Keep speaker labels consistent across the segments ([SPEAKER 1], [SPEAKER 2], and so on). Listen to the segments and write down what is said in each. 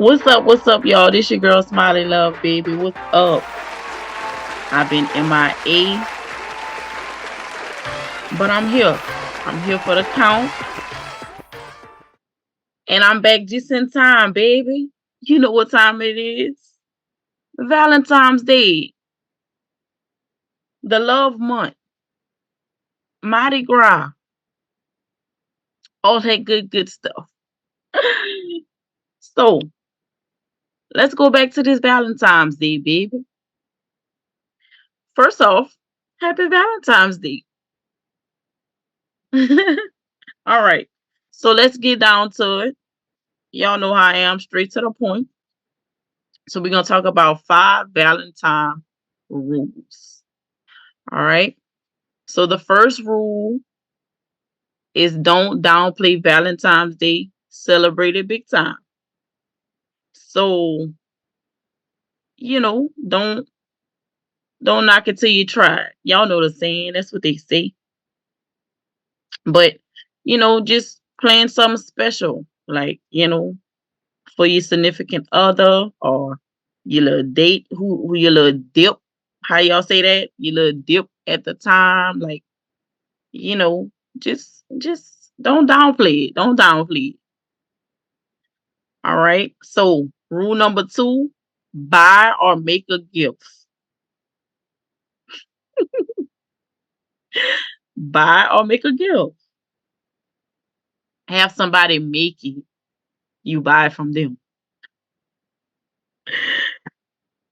[SPEAKER 1] What's up, y'all? This your girl Smiley Love, baby. What's up? I've been MIA, but I'm here. I'm here for the count, and I'm back just in time, baby. You know what time it is? Valentine's Day, the love month, Mardi Gras, all that good stuff. So, let's go back to this Valentine's Day, baby. First off, happy Valentine's Day. All right. So let's get down to it. Y'all know how I am, straight to the point. So we're gonna talk about 5 Valentine rules. All right. So the first rule is don't downplay Valentine's Day. Celebrate it big time. So, don't knock it till you try it. Y'all know the saying, that's what they say. But, just plan something special, like, for your significant other or your little date, who your little dip. How y'all say that? Your little dip at the time, like, you know, just don't downplay it. Don't downplay it. All right. So rule number 2, buy or make a gift. Buy or make a gift. Have somebody make it. You buy it from them.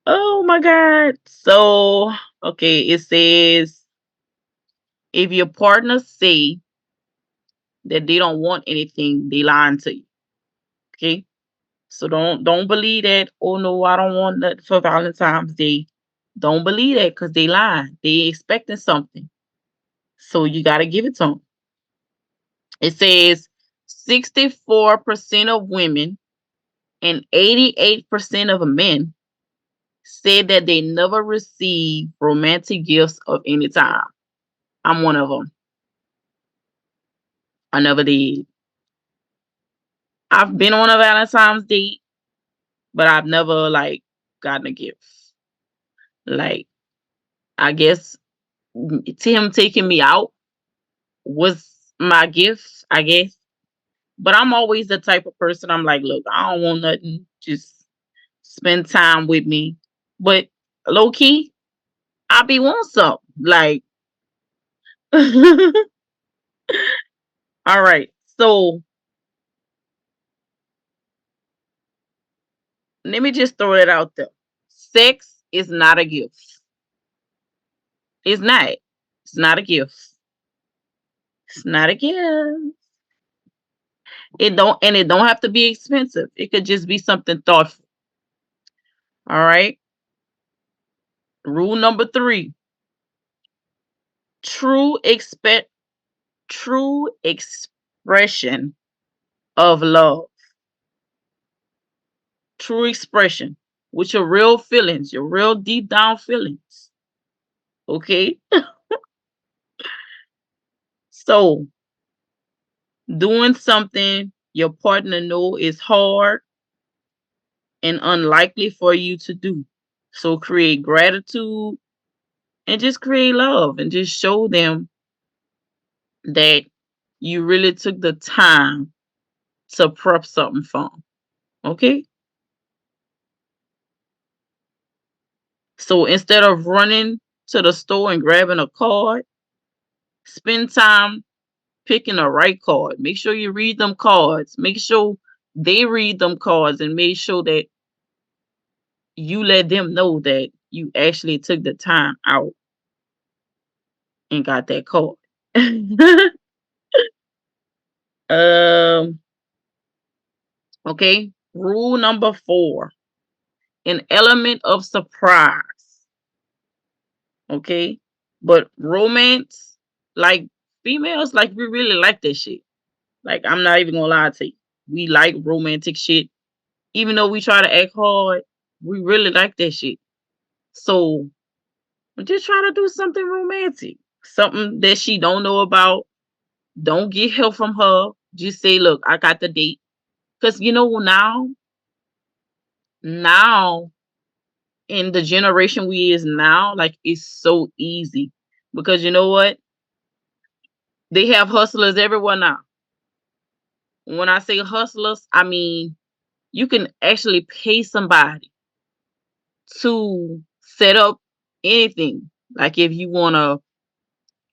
[SPEAKER 1] Oh my God. So okay, it says if your partner say that they don't want anything, they lying to you. Okay. So don't believe that. Oh no, I don't want nothing for Valentine's Day. Don't believe that because they lying. They expecting something. So you gotta give it to them. It says 64% of women and 88% of men said that they never received romantic gifts of any time. I'm one of them. I never did. I've been on a Valentine's date, but I've never like gotten a gift. Like I guess him taking me out was my gift, I guess. But I'm always the type of person I'm like, look, I don't want nothing. Just spend time with me. But low key, I be want something. Like all right. So let me just throw it out there. Sex is not a gift. It's not. It's not a gift. It's not a gift. It don't have to be expensive. It could just be something thoughtful. All right. Rule number 3. True expect true expression of love. True expression with your real feelings, your real deep down feelings. Okay? So, doing something your partner know is hard and unlikely for you to do. So create gratitude and just create love and just show them that you really took the time to prep something for 'em. Okay? So instead of running to the store and grabbing a card, spend time picking the right card. Make sure you read them cards. Make sure they read them cards and make sure that you let them know that you actually took the time out and got that card. um, okay. Rule number 4. An element of surprise. Okay. But romance, like females, like we really like that shit. Like I'm not even gonna lie to you. We like romantic shit. Even though we try to act hard, we really like that shit. So just try to do something romantic. Something that she don't know about. Don't get help from her. Just say, look, I got the date. Cause now Now, in the generation we is now, like it's so easy because you know what? They have hustlers everywhere now. When I say hustlers, I mean you can actually pay somebody to set up anything. Like if you wanna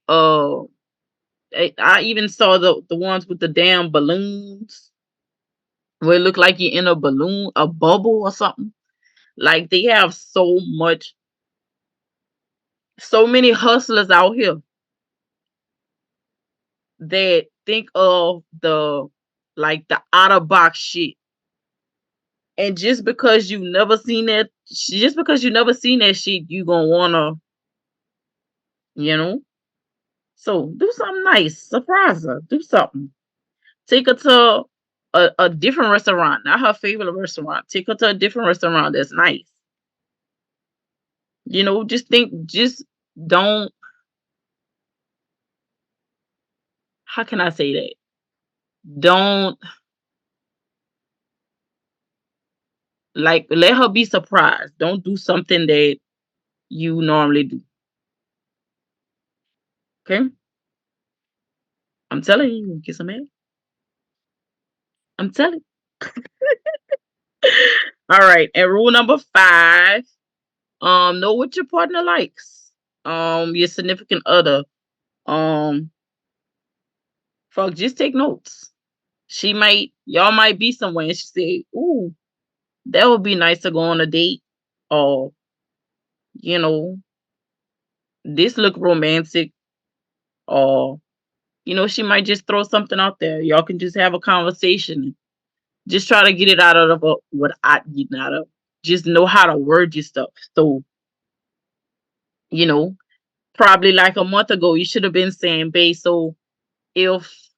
[SPEAKER 1] uh I even saw the ones with the damn balloons where it look like you're in a balloon, a bubble or something. Like they have so many hustlers out here that think of the out of box shit. And just because you never seen that shit, you gonna wanna, you know. So do something nice, surprise her, do something. Take her to a different restaurant, not her favorite restaurant. Take her to a different restaurant that's nice. Just don't. How can I say that? Don't like let her be surprised. Don't do something that you normally do. Okay, I'm telling you, you get some man. I'm telling. All right, and rule number 5: know what your partner likes. Your significant other. Um, fuck, just take notes. Y'all might be somewhere, and she say, "Ooh, that would be nice to go on a date," or you know, this look romantic, or she might just throw something out there. Y'all can just have a conversation. Just try to get it out of what I getting out of. Just know how to word your stuff. So, you know, probably like a month ago, you should have been saying, "Babe, so if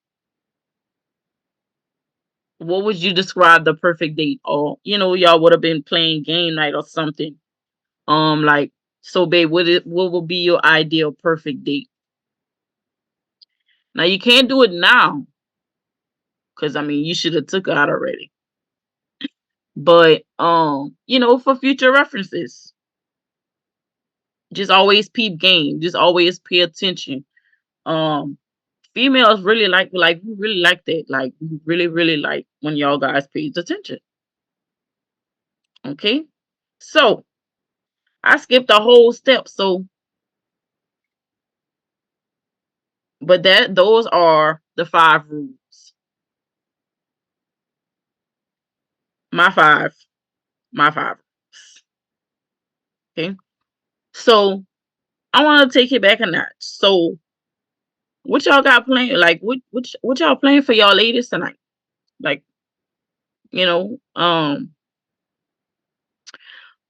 [SPEAKER 1] what would you describe the perfect date?" Or, y'all would have been playing game night or something. Like, so babe, what would be your ideal perfect date? Now you can't do it now, because I mean you should have took her out already. But for future references, just always peep game. Just always pay attention. Um, Females really we really like that. Like we really, really like when y'all guys pays attention. Okay. So I skipped a whole step. So but those are the 5 rules. My five. My five. Okay. So I want to take it back a notch. So what y'all got playing? Like what y'all playing for y'all ladies tonight? Like, you know, um,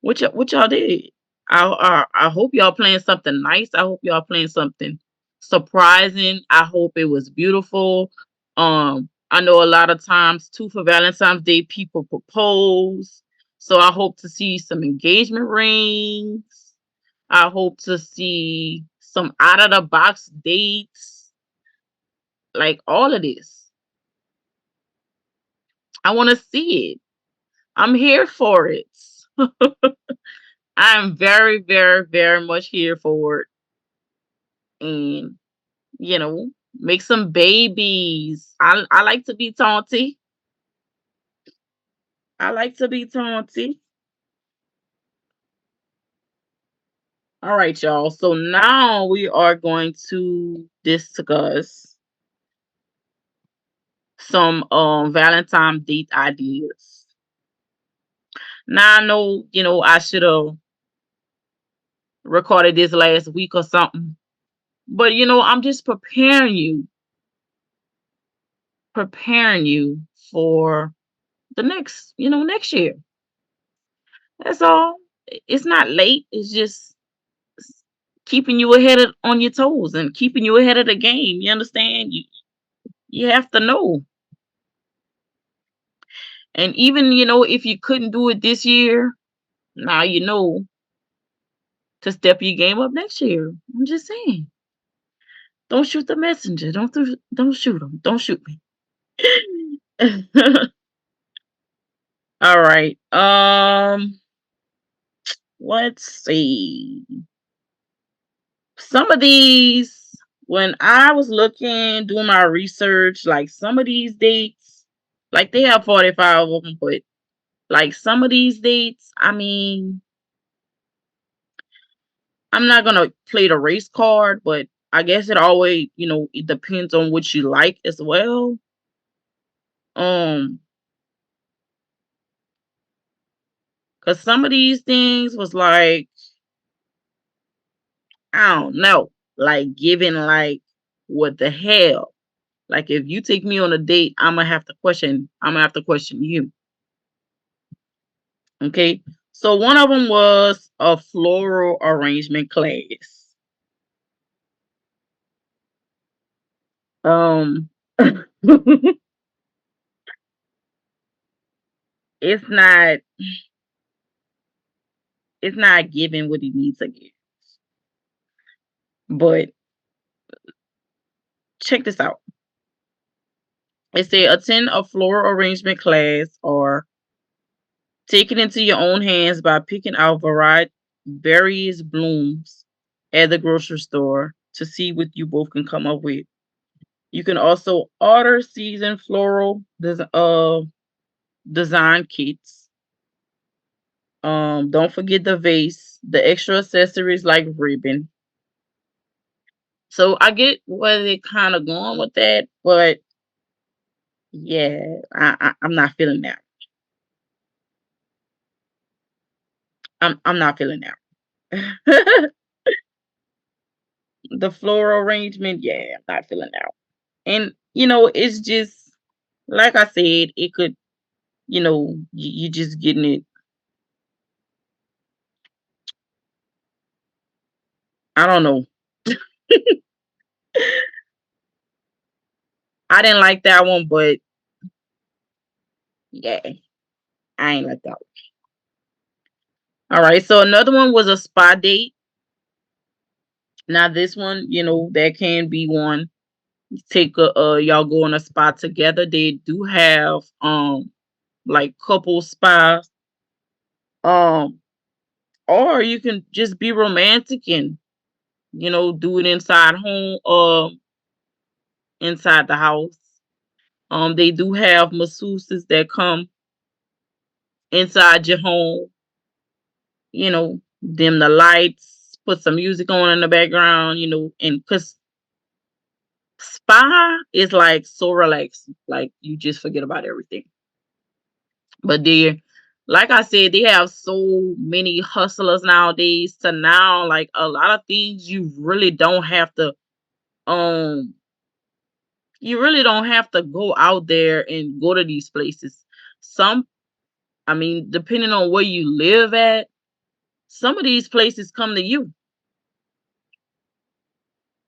[SPEAKER 1] what y'all did? I hope y'all playing something nice. I hope y'all playing something surprising. I hope it was beautiful. I know a lot of times too for Valentine's Day people propose. So I hope to see some engagement rings. I hope to see some out of the box dates. Like all of this. I want to see it. I'm here for it. I'm very, very, very much here for it. And, make some babies. I like to be taunty. I like to be taunty. All right, y'all. So now we are going to discuss some Valentine date ideas. Now I know, I should have recorded this last week or something. But I'm just preparing you for the next year. That's all. It's not late. It's just keeping you on your toes and keeping you ahead of the game. You understand? You have to know. And even if you couldn't do it this year, now you know to step your game up next year. I'm just saying. Don't shoot the messenger. Don't shoot him. Don't shoot me. All right. Let's see. Some of these, when I was looking, doing my research, like some of these dates, like they have 45 of them, but like some of these dates, I mean, I'm not gonna play the race card, but I guess it always, it depends on what you like as well. Um, cause some of these things was like, I don't know, like giving like, what the hell? Like if you take me on a date, I'm gonna have to question you. Okay. So one of them was a floral arrangement class. Um it's not it's not giving what he needs to give. But check this out. It said attend a floral arrangement class or take it into your own hands by picking out various blooms at the grocery store to see what you both can come up with. You can also order seasoned floral design kits. Don't forget the vase, the extra accessories like ribbon. So I get where they're kind of going with that, but yeah, I'm not feeling that. I'm not feeling that. The floral arrangement, yeah, I'm not feeling that. And it's just like I said, it could, you just getting it. I don't know. I didn't like that one, but yeah, I ain't like that one. All right, so another one was a spa date. Now this one, that can be one. Take a y'all go on a spa together. They do have like couple spas. Um, or you can just be romantic and do it inside the house. They do have masseuses that come inside your home. Dim the lights, put some music on in the background. And cause spa is like so relaxing, like you just forget about everything. But like I said, they have so many hustlers nowadays to now, like a lot of things um you really don't have to go out there and go to these places. Some I mean, depending on where you live at, some of these places come to you.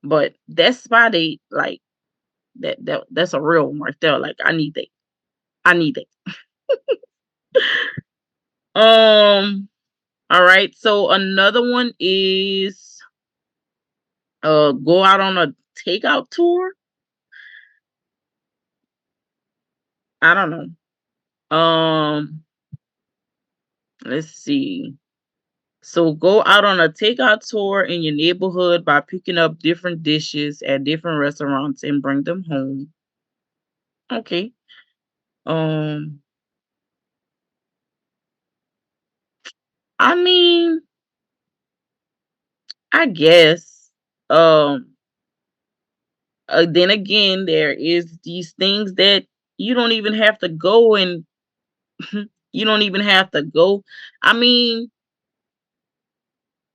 [SPEAKER 1] But that's why they like that's a real one right there. Like I need that. I need that. All right. So another one is go out on a takeout tour. I don't know. Let's see. So go out on a takeout tour in your neighborhood by picking up different dishes at different restaurants and bring them home. Okay. Um, I mean, I guess. Um, then again, there is these things that you don't even have to go and you don't even have to go. I mean,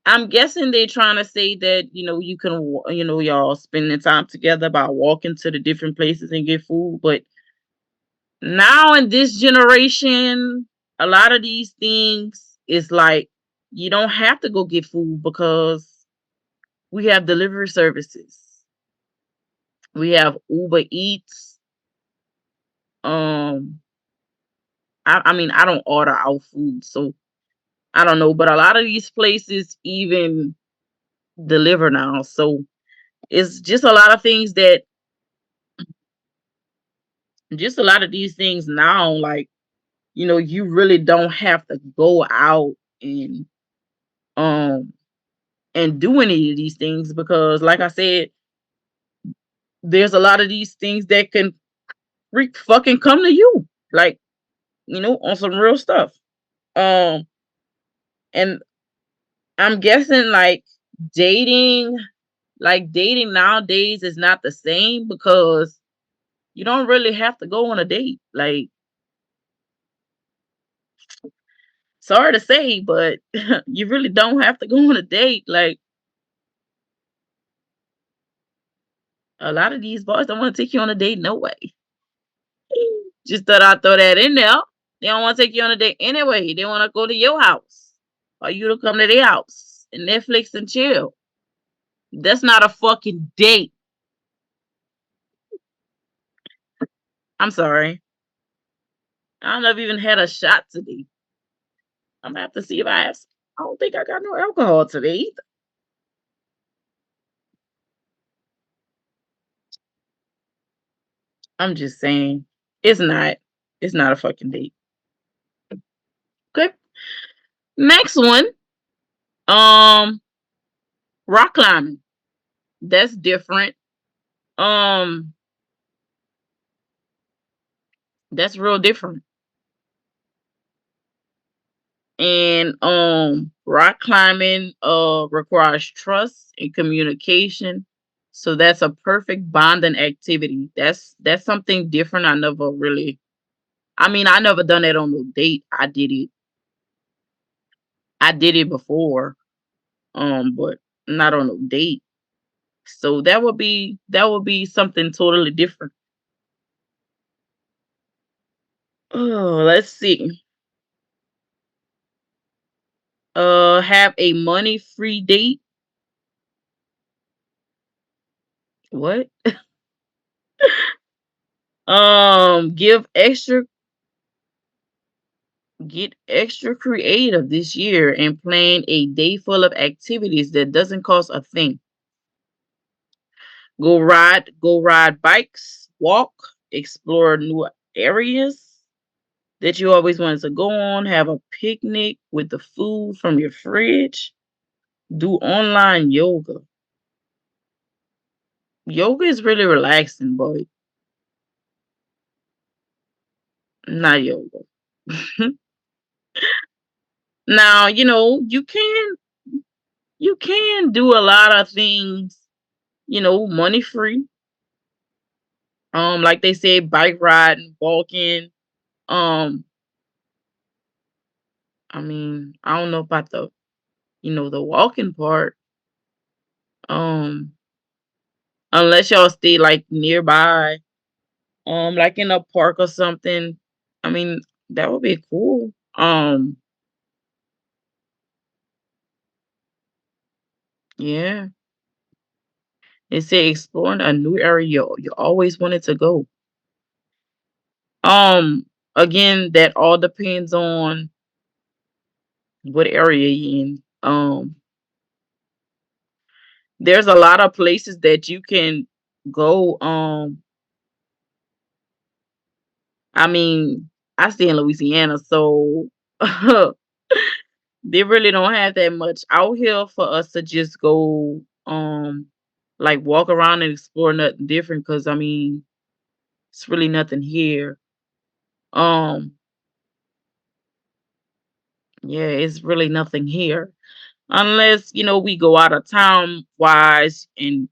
[SPEAKER 1] I'm guessing they're trying to say that you can y'all spending time together by walking to the different places and get food, but now in this generation, a lot of these things is like you don't have to go get food because we have delivery services. We have Uber Eats. Um, I mean, I don't order out food, so I don't know, but a lot of these places even deliver now. So it's just a lot of things just a lot of these things now, like you really don't have to go out and um do any of these things because like I said, there's a lot of these things that can freak fucking come to you. Like, on some real stuff. Um and I'm guessing dating dating nowadays is not the same because you don't really have to go on a date. Like, sorry to say, but you really don't have to go on a date. Like, a lot of these boys don't want to take you on a date no way. Just thought I'd throw that in there. They don't want to take you on a date anyway. They want to go to your house or you to come to their house and Netflix and chill. That's not a fucking date. I'm sorry. I don't know if I even had a shot today. I'm gonna have to see if I have. I don't think I got no alcohol today either. I'm just saying, it's not. It's not a fucking date. Okay. Next one. Um, rock climbing. That's different. Um, that's real different. And rock climbing requires trust and communication. So that's a perfect bonding activity. That's something different. I never done that on a date. I did it before. But not on a date. So that would be something totally different. Oh, let's see. Have a money free date. What? Give extra Get extra creative this year and plan a day full of activities that doesn't cost a thing. Go ride bikes, walk, explore new areas that you always wanted to go on, have a picnic with the food from your fridge, do online yoga. Yoga is really relaxing, boy. Not yoga. Now, you can do a lot of things, money free. Like they say, bike riding, walking. Um, I don't know about the walking part. Um, unless y'all stay like nearby, like in a park or something. I mean, that would be cool. Yeah. They say exploring a new area you always wanted to go. Um, Again, that all depends on what area you're in. There's a lot of places that you can go. I mean, I stay in Louisiana, so they really don't have that much out here for us to just go, like walk around and explore nothing different. Cause it's really nothing here. Um, yeah, it's really nothing here. Unless, we go out of town wise and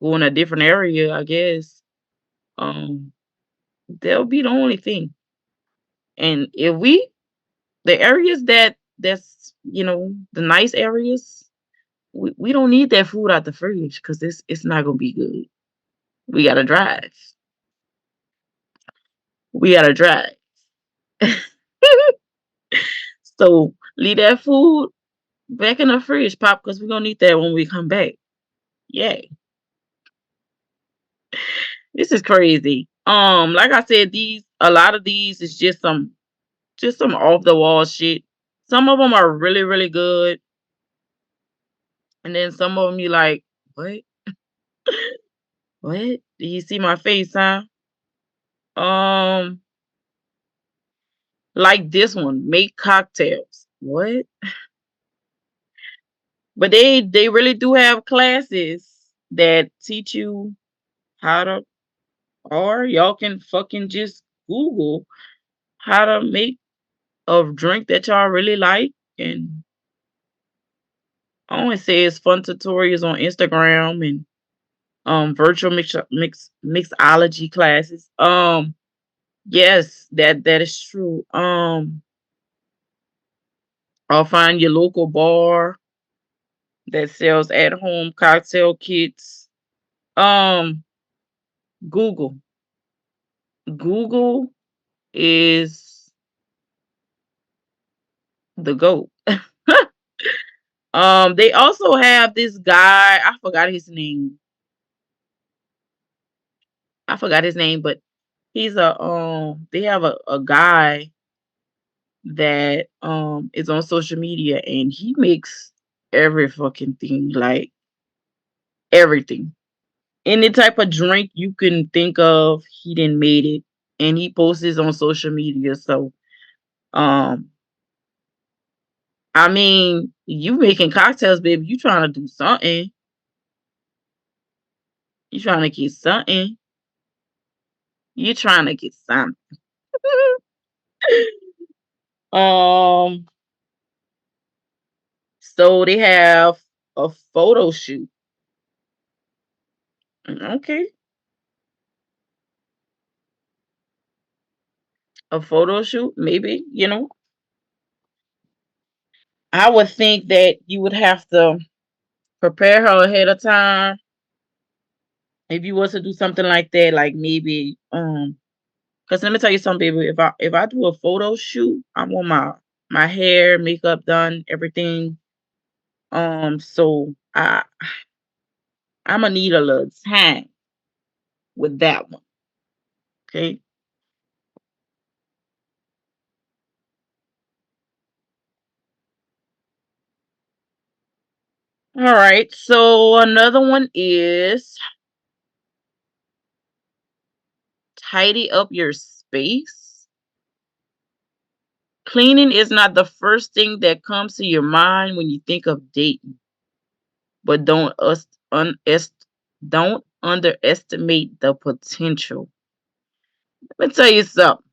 [SPEAKER 1] go in a different area, I guess. Um, that'll be the only thing. And if the areas that's, the nice areas, we don't need that food out the fridge because it's not gonna be good. We gotta drive. We gotta drive. So leave that food back in the fridge, Pop, because we're gonna need that when we come back. Yay. This is crazy. Like I said, a lot of these is just some off the wall shit. Some of them are really, really good. And then some of them you like, what? What? Do you see my face, huh? Um, Like this one, make cocktails. What? But they really do have classes that teach you how to, or y'all can fucking just Google how to make a drink that y'all really like. And I always say it's fun tutorials on Instagram and virtual mixology classes. Yes, that is true. I'll find your local bar that sells at home cocktail kits. Um, Google. Google is the GOAT. They also have this guy, I forgot his name. I forgot his name, but he's a they have a guy that is on social media and he makes every fucking thing, like everything. Any type of drink you can think of, he didn't made it. And he posts it on social media. So um I mean, you making cocktails, baby. You trying to do something. You trying to get something. You trying to get something. um, so they have a photo shoot. Okay. A photo shoot, maybe, I would think that you would have to prepare her ahead of time. If you was to do something like that, like maybe because let me tell you something, baby. If I do a photo shoot, I want my hair, makeup done, everything. So I'ma need a little time with that one. Okay. All right. So another one is tidy up your space. Cleaning is not the first thing that comes to your mind when you think of dating, but don't underestimate the potential. Let me tell you something.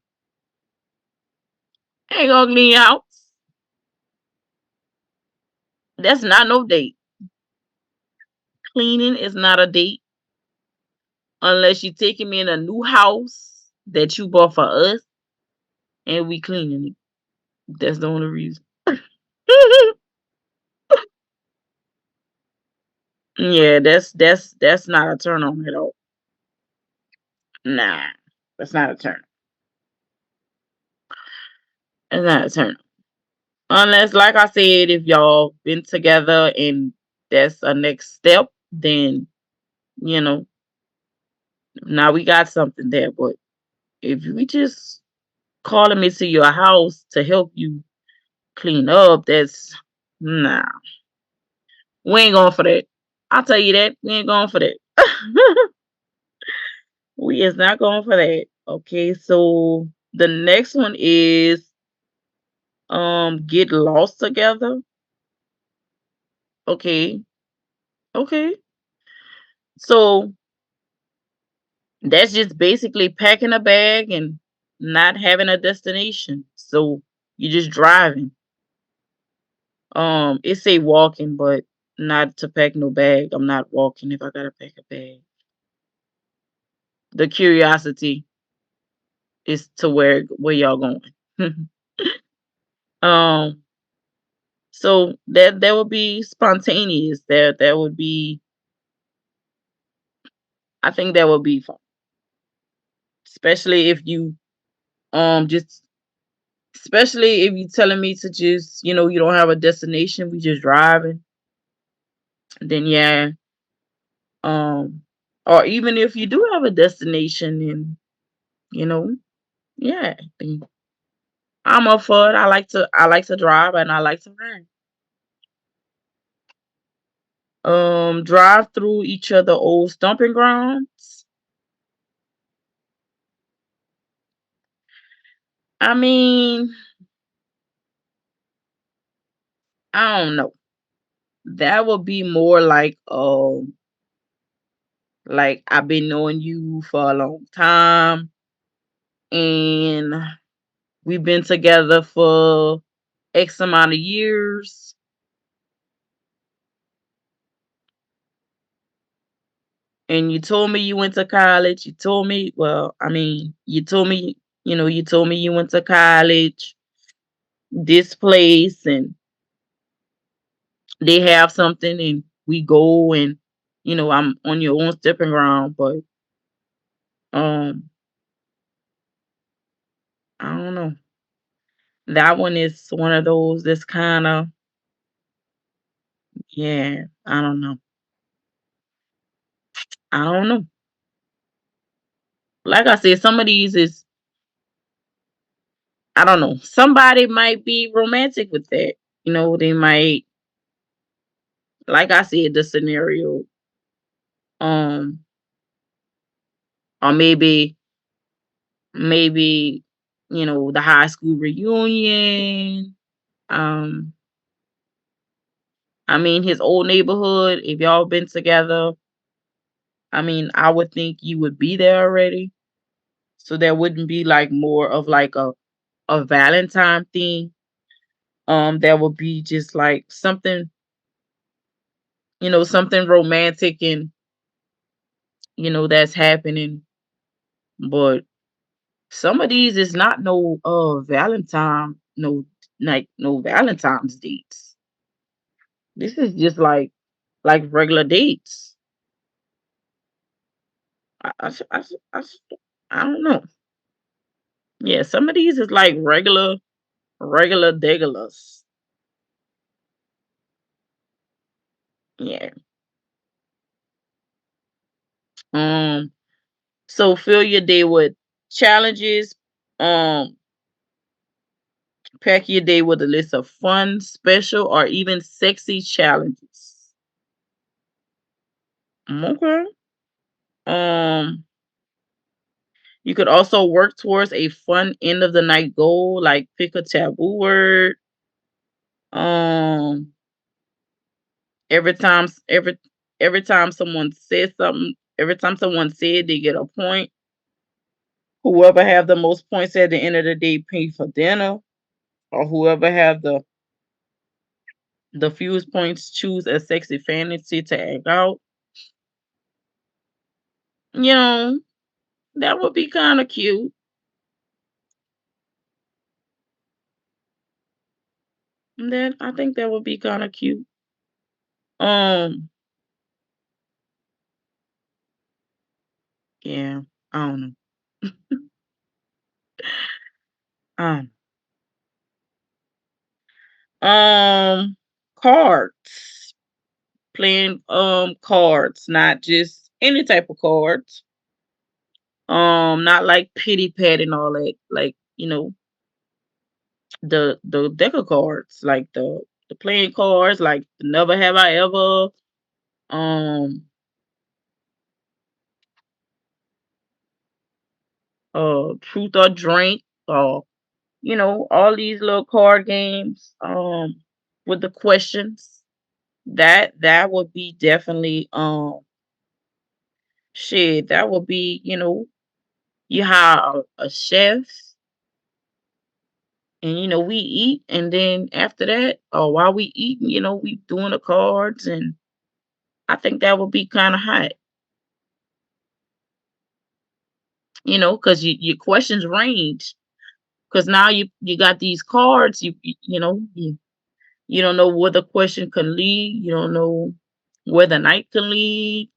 [SPEAKER 1] Ain't gonna clean your house. That's not no date. Cleaning is not a date unless you taking me in a new house that you bought for us and we cleaning it. That's the only reason. Yeah, that's not a turn on at all. Nah, that's not a turn. It's not a turn. Unless, like I said, if y'all been together and that's a next step, then you know, now we got something there. But if we just calling me to your house to help you clean up, that's nah. We ain't going for that. I'll tell you that. We ain't going for that. We is not going for that. Okay, so the next one is get lost together. Okay. Okay. So that's just basically packing a bag and not having a destination. So you're just driving. It say walking, but not to pack no bag. I'm not walking if I gotta pack a bag. The curiosity is to where y'all going. um, so that would be spontaneous. That would be, I think that would be fun, especially if you just especially if you telling me to just you don't have a destination, we just driving. Then yeah, um, or even if you do have a destination and you know yeah, then I'm up for it. I like to drive and I like to ride. Drive through each other old stomping grounds. I mean, I don't know. That would be more like I've been knowing you for a long time and we've been together for X amount of years. And you told me you went to college. You told me, well, I mean, you told me you went to college, this place, and they have something, and we go, and I'm on your own stepping ground. But um, I don't know. That one is one of those that's kind of, yeah. I don't know. I don't know. Like I said, some of these is, I don't know. Somebody might be romantic with that. They might, like I said, the scenario. Um, or maybe the high school reunion. um I mean, his old neighborhood, if y'all been together, I mean, I would think you would be there already, so there wouldn't be like more of like a Valentine thing. There would be just like something romantic, and that's happening. But some of these is not no Valentine, no, like no Valentine's dates. This is just like regular dates. I I f- I f- I f- I don't know. Yeah, some of these is like regular degulas. Yeah. Um. So fill your day with challenges. Um. Pack your day with a list of fun, special, or even sexy challenges. Okay. Um. You could also work towards a fun end of the night goal, like pick a taboo word. Um. Every time, every time someone says something, every time someone said they get a point. Whoever have the most points at the end of the day pay for dinner, or whoever have the fewest points choose a sexy fantasy to act out. You know, that would be kind of cute. That I think that would be kind of cute. Um, yeah, I don't know. Um, um, cards. Playing cards, not just any type of cards. Not like pity pat and all that. Like, the deck of cards, like the playing cards, like Never Have I Ever, um, Truth or Drink, or all these little card games, with the questions. That would be definitely shit. That would be, you hire a chef, and we eat, and then after that, or while we eating, we doing the cards, and I think that would be kind of hot. Because your questions range. Because now you got these cards, you don't know where the question can lead. You don't know where the night can lead.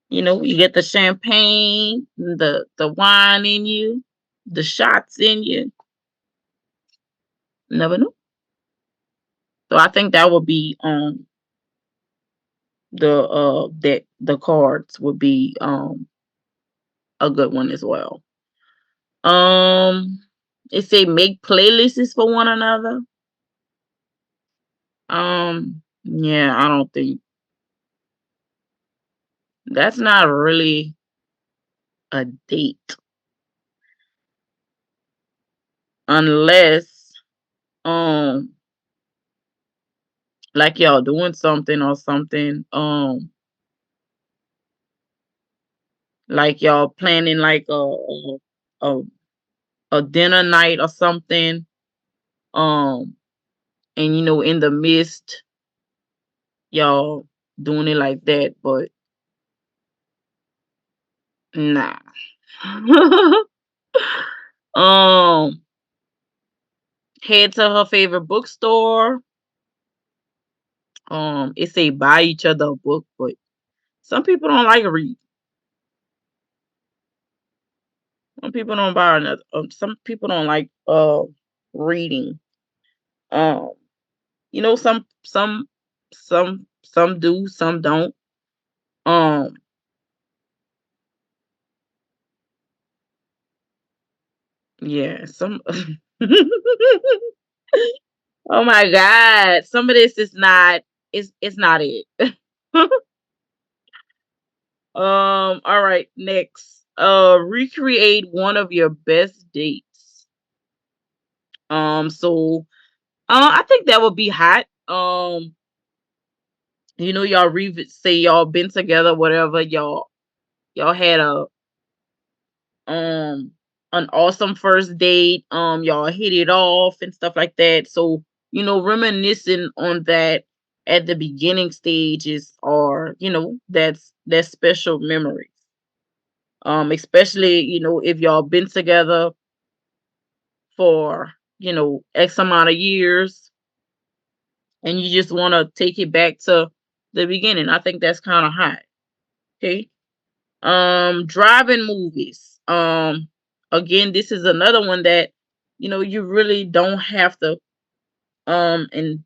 [SPEAKER 1] You get the champagne, the wine in you, the shots in you. Never know. So I think that would be that the cards would be a good one as well. Um, it say make playlists for one another. Yeah, I don't think that's not really a date. unless um like y'all doing something or something, like y'all planning like a, a dinner night or something, um and in the midst y'all doing it like that, but nah. um Head to her favorite bookstore. It say buy each other a book, but some people don't like read. Some people don't buy another. Some people don't like reading. Um, some do, some don't. Um, yeah, some. Oh my God, some of this is not. It's not it. All right, next. Recreate one of your best dates. So I think that would be hot. Y'all say y'all been together, whatever, y'all had um an awesome first date, y'all hit it off and stuff like that. So, reminiscing on that at the beginning stages are, that's special memories. Especially, if y'all been together for, X amount of years and you just want to take it back to the beginning. I think that's kind of hot. Okay. Driving movies. Again, this is another one that, you really don't have to, and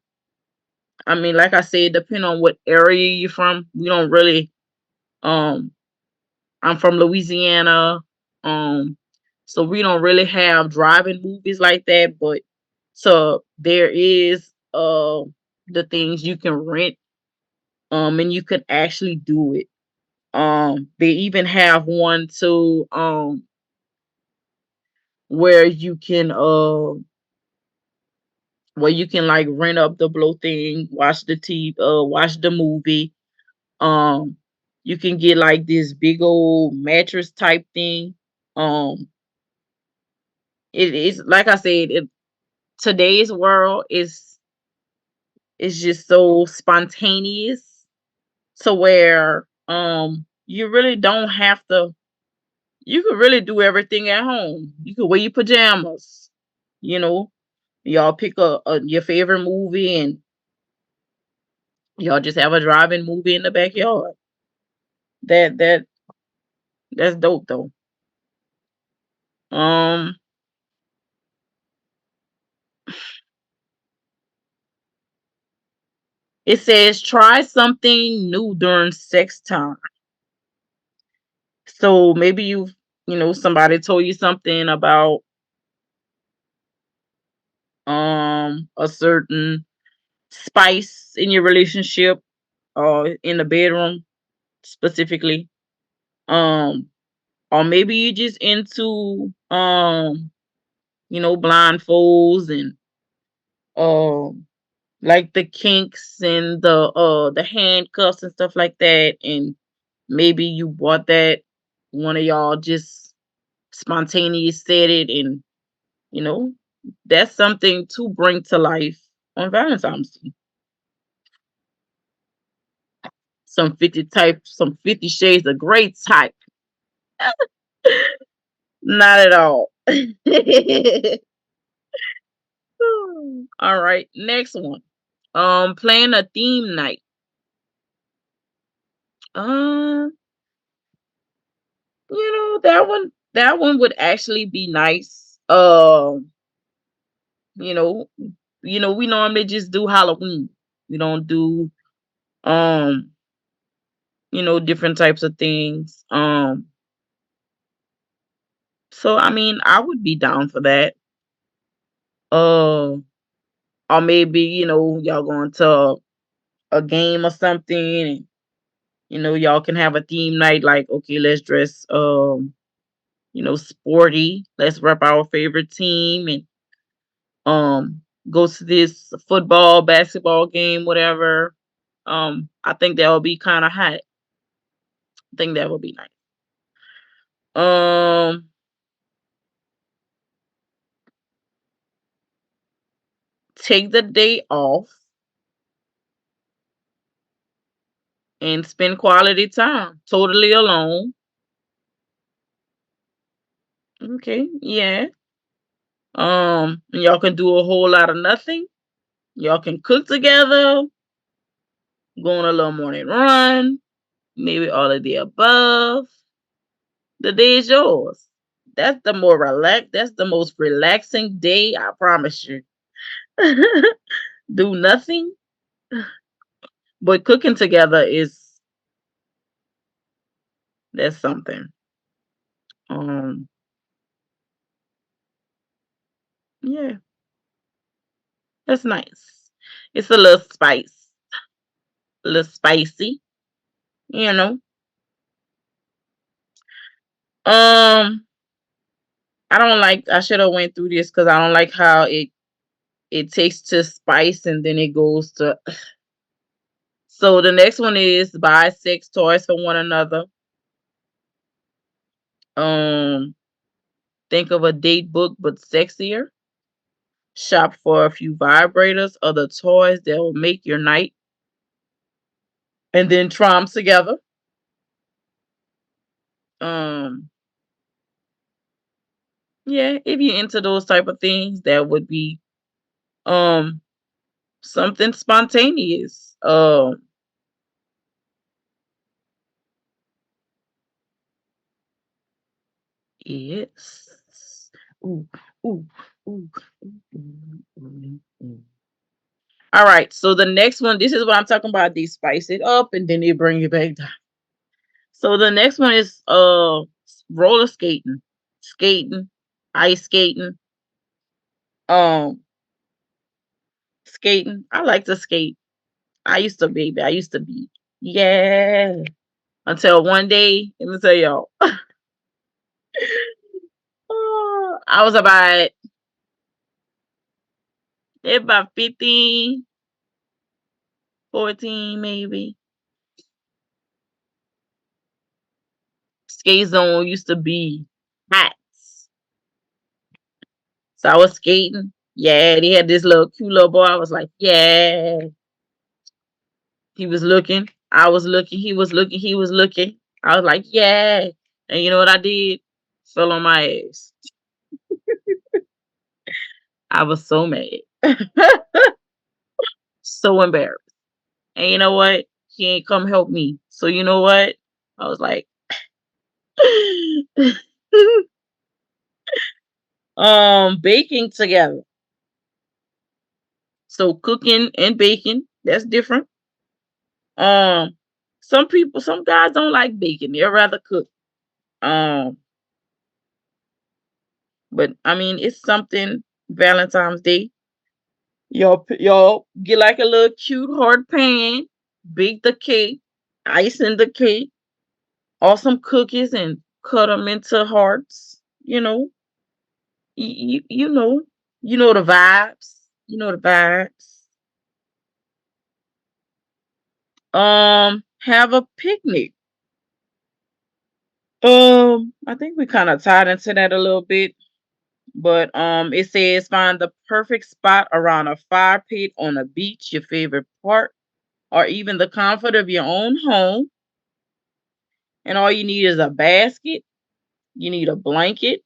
[SPEAKER 1] I mean, like I said, depending on what area you're from, we don't really, um, I'm from Louisiana. Um, so we don't really have driving movies like that, but so there is, the things you can rent, and you can actually do it. They even have one too, where you can, like rent up the blow thing, watch the movie. Um, you can get like this big old mattress type thing. Um, it is like I said, today's world is just so spontaneous to where you really don't have to. You could really do everything at home. You could wear your pajamas. You know, y'all pick your favorite movie and y'all just have a drive-in movie in the backyard. That's dope though. Um, it says try something new during sex time. So maybe somebody told you something about a certain spice in your relationship or in the bedroom specifically. Um, or maybe you just into blindfolds and um like the kinks and the handcuffs and stuff like that, and maybe you bought that, one of y'all just spontaneous said it, and you know that's something to bring to life on Valentine's Day. Some 50 shades of gray type. Not at all. All right, next one. Plan a theme night. um that one would actually be nice. You know, we normally just do Halloween. We don't do um, different types of things. So I mean, I would be down for that. Uh, or maybe, y'all going to a game or something, and y'all can have a theme night like, okay, let's dress sporty. Let's rep our favorite team, and Go to this football, basketball game, whatever. I think that would be kind of hot. I think that would be nice. Um, take the day off and spend quality time totally alone. Okay, yeah. And y'all can do a whole lot of nothing. Y'all can cook together, go on a little morning run, maybe all of the above. The day is yours. That's the most relaxing day, I promise you. Do nothing, but cooking together is that's something. Um, yeah, that's nice. It's a little spicy, you know. Um, I should have went through this because I don't like how it takes to spice and then it goes to. So the next one is buy sex toys for one another. Um, think of a date book but sexier. Shop for a few vibrators, other toys that will make your night, and then try them together. Um, yeah, if you're into those type of things, that would be um something spontaneous. Yes. Ooh, ooh, ooh, ooh. All right, so the next one, this is what I'm talking about. They spice it up and then they bring it back down. So the next one is roller skating, skating, ice skating, um, skating. I like to skate. I used to be. Yeah. Until one day, let me tell y'all, I was about 15, 14 maybe. Skate zone used to be hot. So I was skating. Yeah, they had this little cute little boy. I was like, yeah. He was looking. I was looking. He was looking. He was looking. I was like, yeah. And you know what I did? Fell on my ass. I was so mad. So embarrassed. And you know what? He ain't come help me. So you know what? I was like, baking together. So cooking and baking, that's different. Um, some guys don't like baking. They'd rather cook. Um, but I mean, it's something Valentine's Day. Y'all get like a little cute hard pan, bake the cake, ice in the cake, awesome cookies, and cut them into hearts. You know, you know the vibes. You know the vibes. Have a picnic. I think we kind of tied into that a little bit, but it says find the perfect spot around a fire pit on a beach, your favorite park, or even the comfort of your own home. And all you need is a basket. You need a blanket.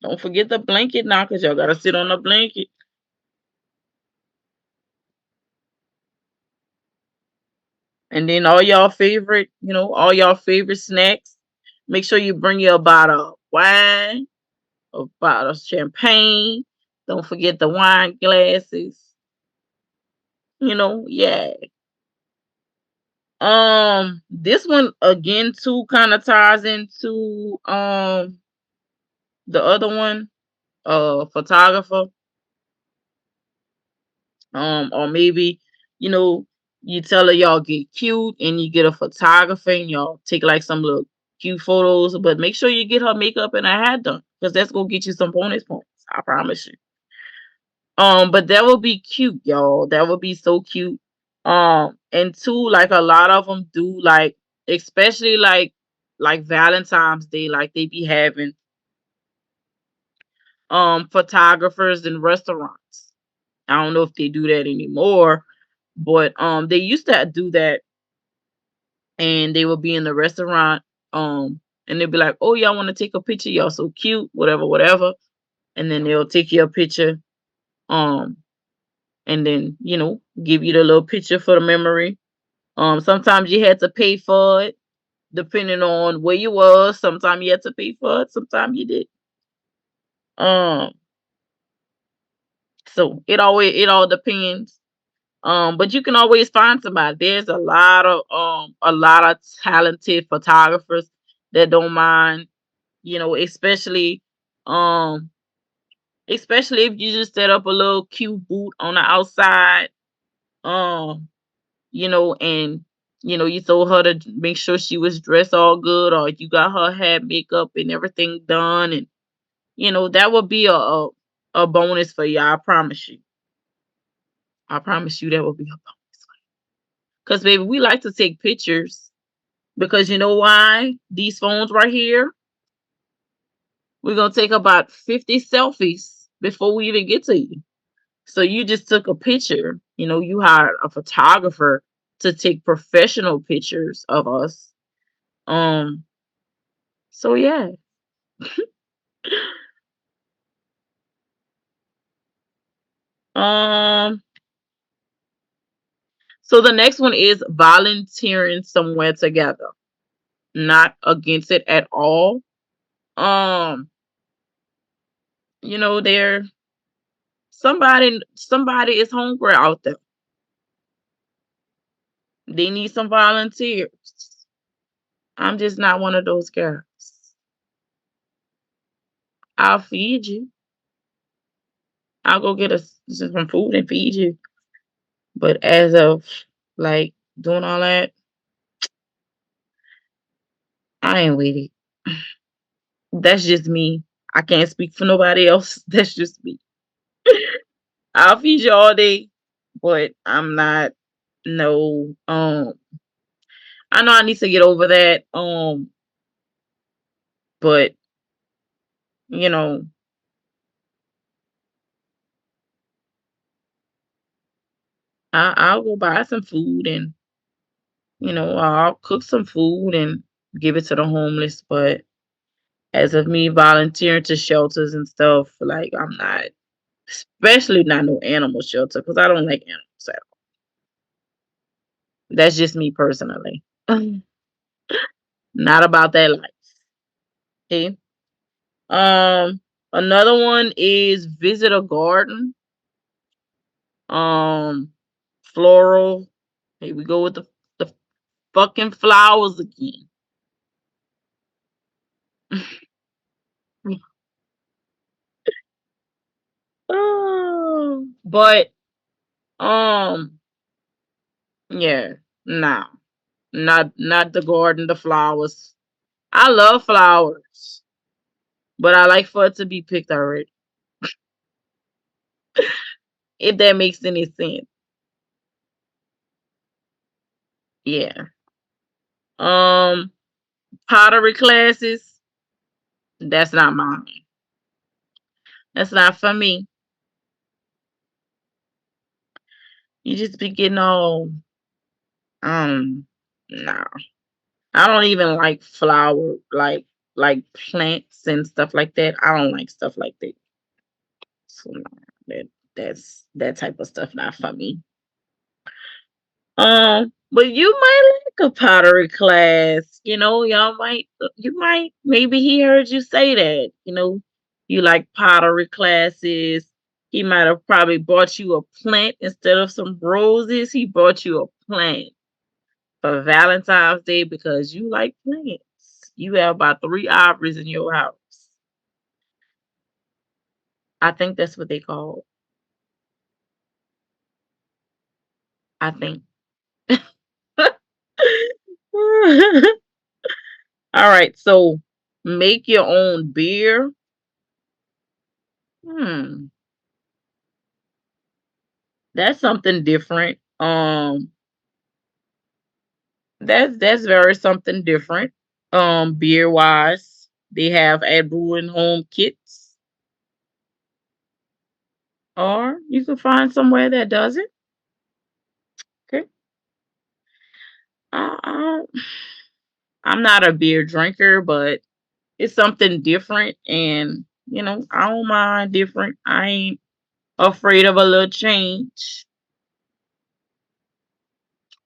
[SPEAKER 1] Don't forget the blanket now, cause y'all gotta sit on the blanket. And then all y'all favorite snacks. Make sure you bring you a bottle of wine, a bottle of champagne. Don't forget the wine glasses. Yeah. This one again too kind of ties into the other one, photographer. Or maybe, you know, you tell her y'all get cute and you get a photographer and y'all take like some little cute photos, but make sure you get her makeup and her hair done because that's gonna get you some bonus points. I promise you. But that would be cute, y'all. That would be so cute. And two, like a lot of them do, like especially like Valentine's Day, like they be having photographers in restaurants. I don't know if they do that anymore, but they used to do that, and they would be in the restaurant, and they'd be like, "Oh, y'all want to take a picture? Y'all so cute, whatever, whatever." And then they'll take your picture, um, and then give you the little picture for the memory. Sometimes you had to pay for it, depending on where you was. Sometimes you had to pay for it. Sometimes you did. Um, so it all depends. But you can always find somebody. There's a lot of talented photographers that don't mind, especially um especially if you just set up a little cute booth on the outside, um, and you told her to make sure she was dressed all good, or you got her hair, makeup, and everything done, and that would be a bonus for you. I promise you. I promise you that would be a bonus. Cause baby, we like to take pictures because you know why? These phones right here, we're gonna take about 50 selfies before we even get to you. So you just took a picture, you hired a photographer to take professional pictures of us. Um, so yeah. Um, so the next one is volunteering somewhere together. Not against it at all. Um, there somebody is hungry out there. They need some volunteers. I'm just not one of those girls. I'll feed you. I'll go get us some food and feed you. But as of like doing all that, I ain't with it. That's just me. I can't speak for nobody else. That's just me. I'll feed you all day, but I'm not no I know I need to get over that. But you know, I'll go buy some food, and I'll cook some food and give it to the homeless. But as of me volunteering to shelters and stuff, like I'm not, especially not no animal shelter, because I don't like animals at all. That's just me personally. Not about that life. Okay. Another one is visit a garden. Um, Floral. Here we go with the fucking flowers again. Oh, but um, yeah, no, not the garden, the flowers. I love flowers, but I like for it to be picked already. If that makes any sense. Yeah. Um, Pottery classes. That's not mine. That's not for me. You just be getting all no. I don't even like flower like plants and stuff like that. I don't like stuff like that. So no, that type of stuff not for me. But you might like a pottery class. You might maybe he heard you say that. You like pottery classes. He might have probably bought you a plant instead of some roses. He bought you a plant for Valentine's Day because you like plants. You have about 3 ivories in your house. I think that's what they call. I think. All right, so make your own beer. Hmm. That's something different. That's very something different. Beer wise, they have at brewing home kits, or you can find somewhere that does it. Okay. Uh, I'm not a beer drinker, but it's something different, and I don't mind different. I ain't afraid of a little change.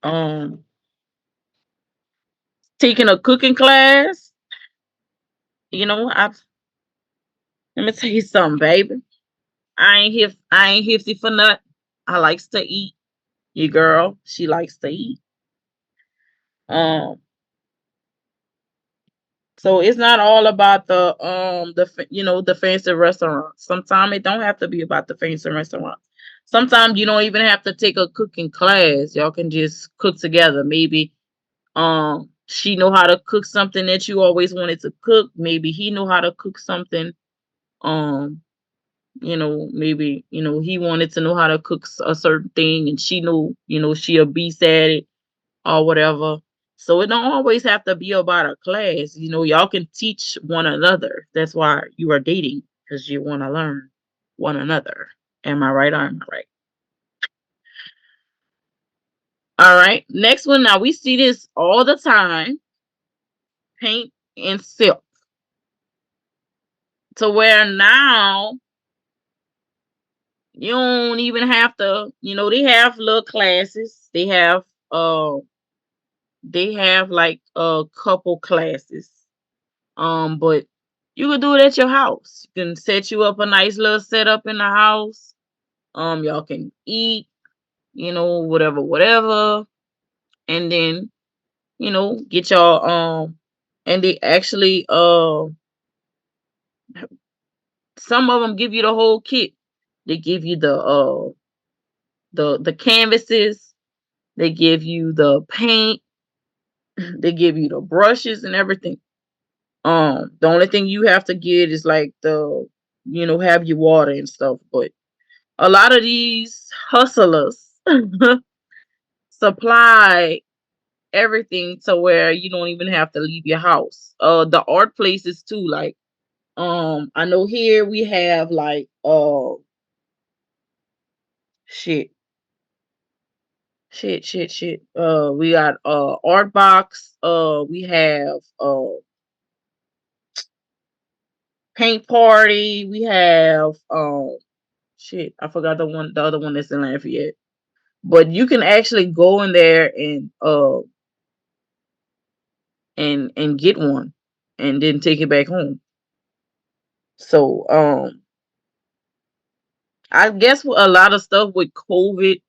[SPEAKER 1] Um, Taking a cooking class, I've let me tell you something, baby. I ain't hefty for nothing. I likes to eat. Your girl, she likes to eat. Um, so it's not all about the fancy restaurants. Sometimes it don't have to be about the fancy restaurants. Sometimes you don't even have to take a cooking class. Y'all can just cook together. Maybe she know how to cook something that you always wanted to cook. Maybe he know how to cook something. Um, maybe he wanted to know how to cook a certain thing, and she knew she a beast at it or whatever. So it don't always have to be about a class. Y'all can teach one another. That's why you are dating, because you want to learn one another. Am I right or am I right? All right. Next one. Now we see this all the time. Paint and sip. To where now you don't even have to, they have little classes. Uh they have like a couple classes. But you can do it at your house. You can set you up a nice little setup in the house. Y'all can eat, whatever, whatever, and then get y'all and they actually some of them give you the whole kit. They give you the canvases, they give you the paint, they give you the brushes and everything. The only thing you have to get is like have your water and stuff. But a lot of these hustlers supply everything to where you don't even have to leave your house. The art places too, like I know here we have like shit, shit. We got art box, we have paint party, we have shit, I forgot the other one that's in Lafayette. But you can actually go in there and get one and then take it back home. So I guess with a lot of stuff with COVID,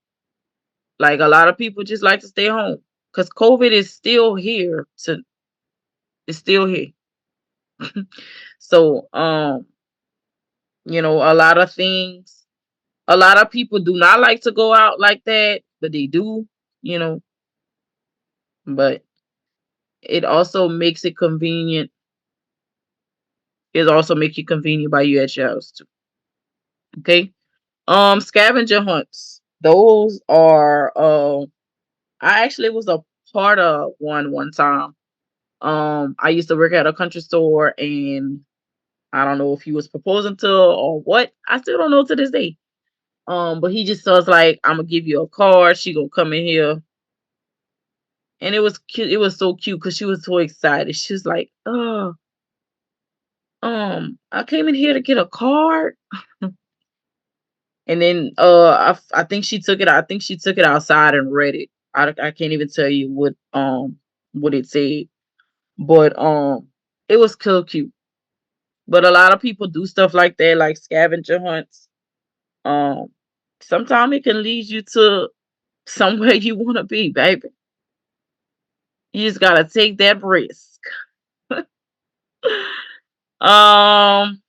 [SPEAKER 1] like a lot of people just like to stay home because COVID is still here. It's still here. So a lot of things. A lot of people do not like to go out like that, but they do. You know, but it also makes it convenient. It also make it convenient by you at your house too. Okay. Scavenger hunts. Those are I actually was a part of one time. I used to work at a country store, and I don't know if he was proposing to her or what. I still don't know to this day. But he just was like, "I'm gonna give you a card. She gonna come in here," and it was cute. It was so cute because she was so excited. She was like, "Oh, I came in here to get a card." And then I think she took it. I think she took it outside and read it. I can't even tell you what it said, but it was still cute. But a lot of people do stuff like that, like scavenger hunts. Um, Sometimes it can lead you to somewhere you want to be, baby. You just gotta take that risk. um,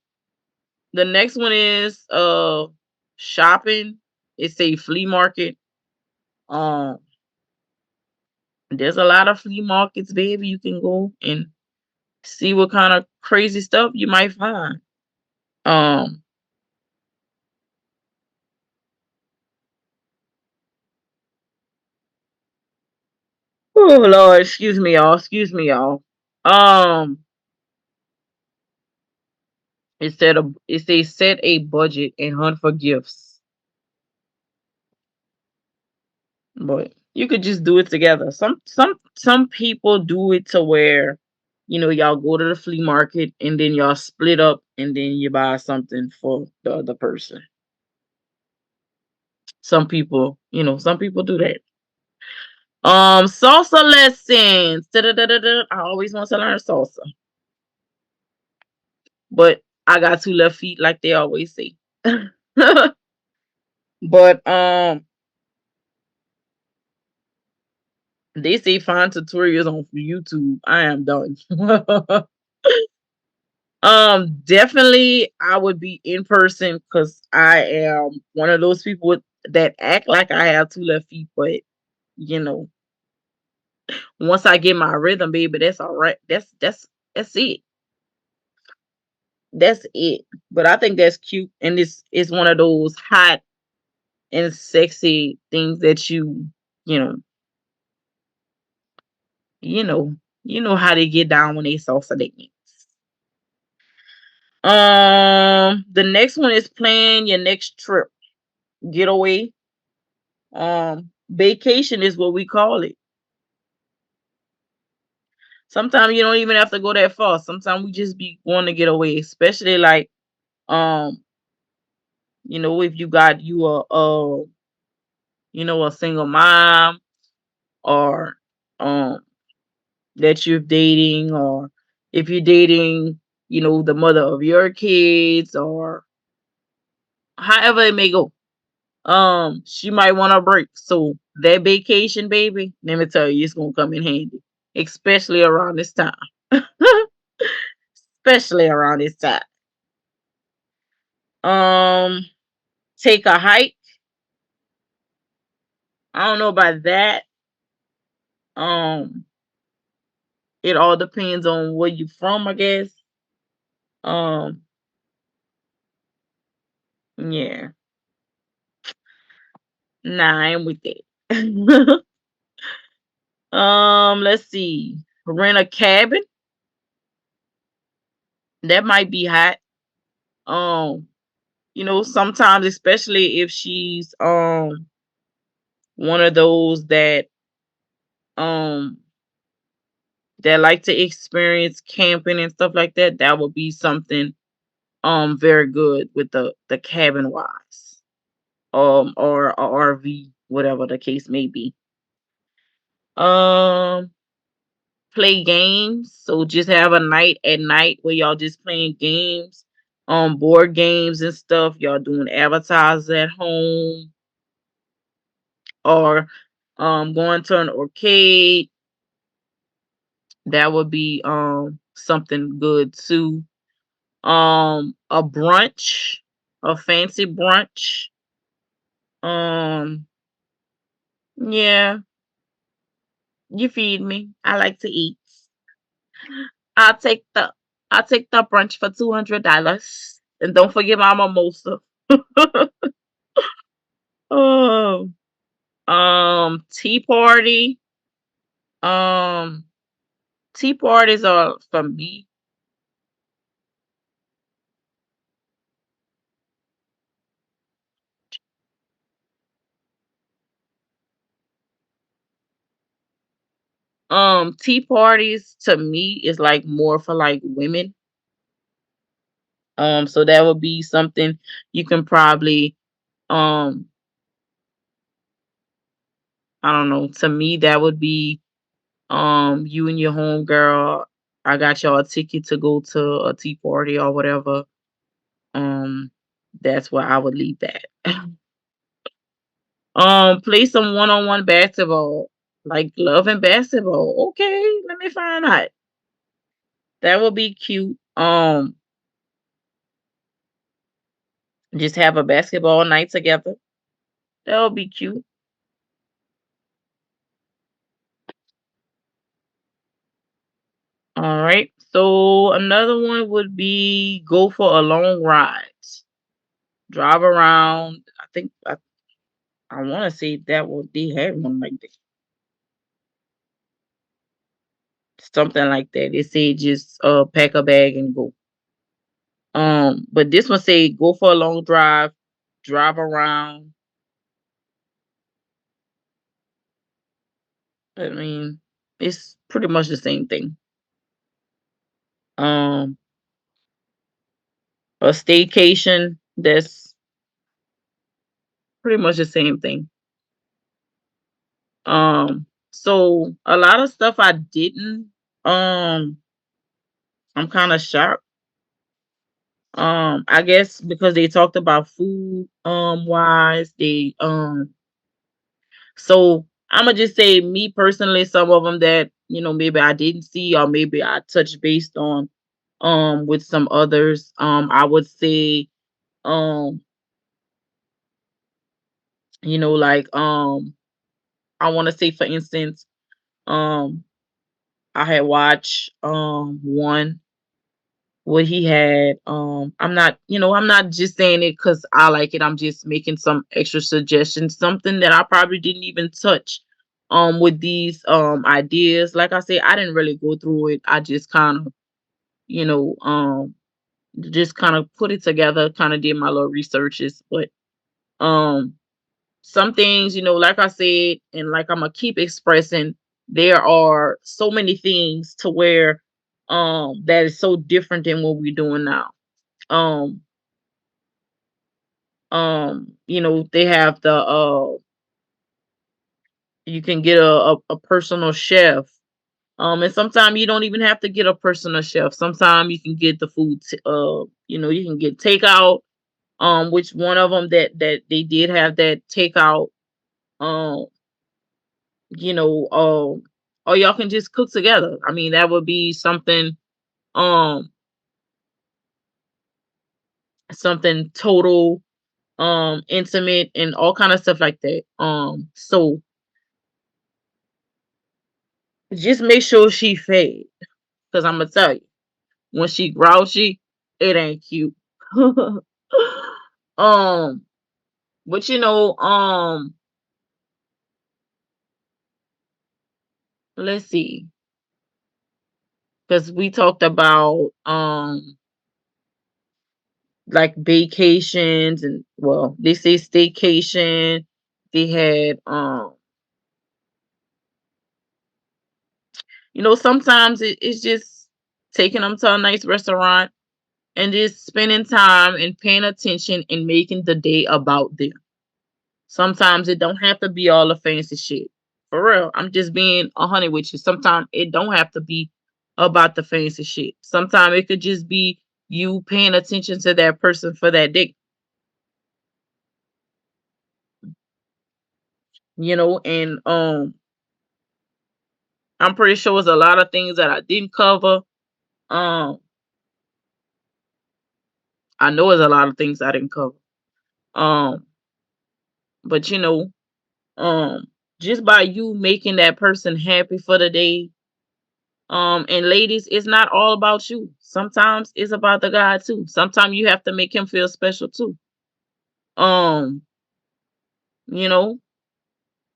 [SPEAKER 1] the next one is shopping. It's a flea market. Um, there's a lot of flea markets, baby. You can go and see what kind of crazy stuff you might find. Um, Oh Lord, excuse me, y'all. Excuse me, y'all. Um, it says set a budget and hunt for gifts, but you could just do it together. Some people do it to where, y'all go to the flea market and then y'all split up and then you buy something for the other person. Some people do that. Salsa lessons. Da-da-da-da-da. I always want to learn salsa, but I got two left feet, like they always say. But they say find tutorials on YouTube. I am done. Definitely I would be in person because I am one of those people that act like I have two left feet, but you know, once I get my rhythm, baby, that's all right. That's it. That's it. But I think that's cute, and it's one of those hot and sexy things that you know, you know, you know how they get down when they salsa dance. The next one is plan your next trip, getaway. Vacation is what we call it. Sometimes you don't even have to go that far. Sometimes we just be want to get away, especially like um, if you got a single mom, or um that you're dating, or if you're dating, the mother of your kids, or however it may go. She might want a break. So that vacation, baby, let me tell you, it's gonna come in handy, especially around this time. Especially around this time. Um, take a hike. I don't know about that. Um, it all depends on where you from, I guess. Um, yeah. Nah, I am with that. Let's see. Rent a cabin. That might be hot. Um, sometimes, especially if she's one of those um that like to experience camping and stuff like that, that would be something very good with the cabin wise. Or a RV, whatever the case may be. Um Play games. So just have a night at night where y'all just playing games, board games and stuff. Y'all doing avatars at home, or going to an arcade. That would be something good too. A brunch, a fancy brunch. Um yeah, you feed me. I like to eat. I'll take the I'll take the brunch for $200. And don't forget my mimosa. Oh, tea party. Um, tea parties are for me. Tea parties to me is like more for like women. So that would be something you can probably um I don't know. To me, that would be you and your homegirl. I got y'all a ticket to go to a tea party or whatever. Um, that's where I would leave that. Play some one-on-one basketball, like love and basketball. Okay, let me find out. That would be cute. Just have a basketball night together. That would be cute. All right. So another one would be go for a long ride. Drive around. I want to say that what they have one like that. something like that. It said just pack a bag and go. But this one say go for a long drive, drive around. I mean, it's pretty much the same thing. Um, a staycation, that's pretty much the same thing. So a lot of stuff I didn't. Um, I'm kind of shocked. I guess because they talked about food, wise, so I'ma just say me personally, some of them that maybe I didn't see or maybe I touched based on with some others. I would say um like I want to say for instance um I had watched one what he had. I'm not just saying it because I like it. I'm just making some extra suggestions, something that I probably didn't even touch with these ideas. Like I said, I didn't really go through it. I just kind of you know just kind of put it together, kind of did my little researches. But um some things, like I said, and like I'm gonna keep expressing, there are so many things to where that is so different than what we're doing now. um they have the you can get a personal chef. And sometimes you don't even have to get a personal chef. Sometimes you can get the food you can get takeout. Which one of them that they did have that takeout. um or y'all can just cook together. I mean, that would be um something total intimate and all kind of stuff like that. So just make sure she fed, because I'm gonna tell you, when she grouchy, it ain't cute. um, but let's see, because we talked about like vacations and, well, they say staycation. They had sometimes it's just taking them to a nice restaurant and just spending time and paying attention and making the day about them. Sometimes it don't have to be all the fancy shit. For real. I'm just being a honey with you. Sometimes it don't have to be about the fancy shit. Sometimes it could just be you paying attention to that person for that day. And I'm pretty sure it's a lot of things that I didn't cover. Um, I know it's a lot of things I didn't cover. Um, but um, just by you making that person happy for the day. And ladies, it's not all about you. Sometimes it's about the guy too. Sometimes you have to make him feel special too. Um, you know,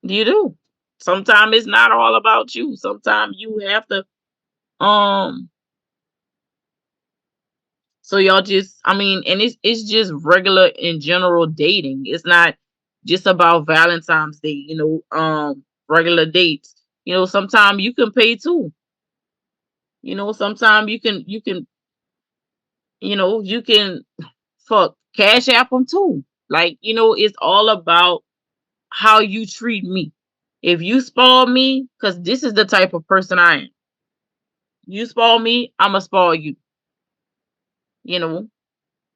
[SPEAKER 1] you do. Sometimes it's not all about you. Sometimes you have to um so y'all just, I mean, and it's just regular in general dating. It's not just about Valentine's Day, regular dates. Sometimes you can pay too. Sometimes you can fuck cash app them too. Like, it's all about how you treat me. If you spoil me, because this is the type of person I am. You spoil me, I'ma spoil you. You know,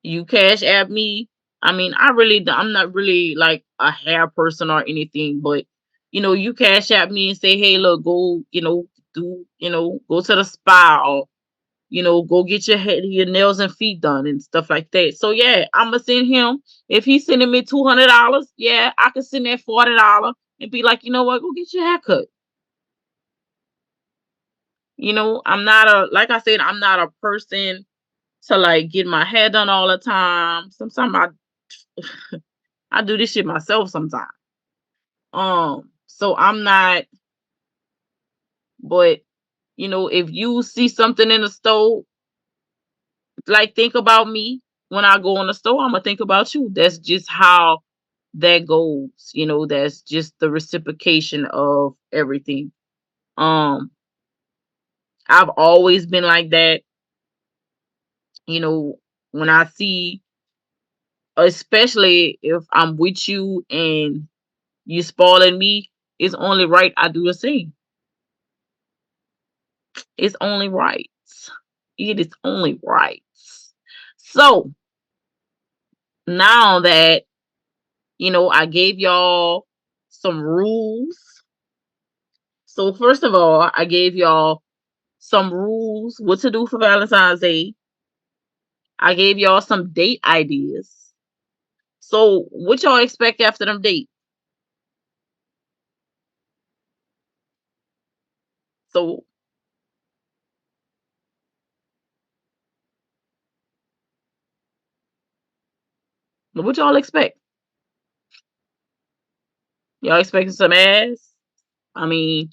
[SPEAKER 1] you cash app me. I mean, I'm not really like a hair person or anything, but you cash app me and say, hey, look, go, go to the spa, or go get your nails and feet done and stuff like that. So yeah, I'ma send him. If he's sending me $200, yeah, I can send that $40 and be like, you know what, go get your haircut. I'm not a like I said, I'm not a person to like get my hair done all the time. Sometimes I do this shit myself sometimes. So I'm not, but If you see something in the store, like think about me when I go in the store, I'm gonna think about you. That's just how that goes. That's just the reciprocation of everything. Um, I've always been like that. You know, when I see, especially if I'm with you and you spoiling me, it's only right I do the same. It's only right. It is only right. So now that I gave y'all some rules. So first of all, I gave y'all some rules what to do for Valentine's Day. I gave y'all some date ideas. So what y'all expect after them dates? So what y'all expect? Y'all expecting some ass? I mean,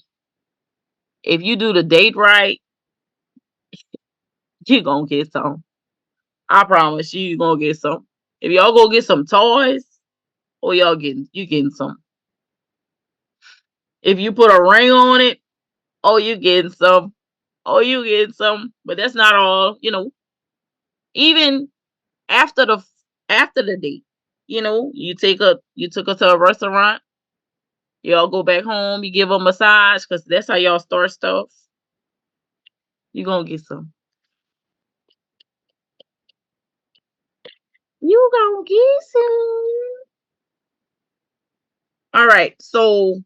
[SPEAKER 1] if you do the date right, you gonna get some. I promise you gonna get some. If y'all go get some toys, or you getting some. If you put a ring on it, oh you getting some. Oh you getting some. But that's not all, even after the date, you took her to a restaurant, y'all go back home, you give her a massage, because that's how y'all start stuff. You gonna get some. You gonna get some. All right. So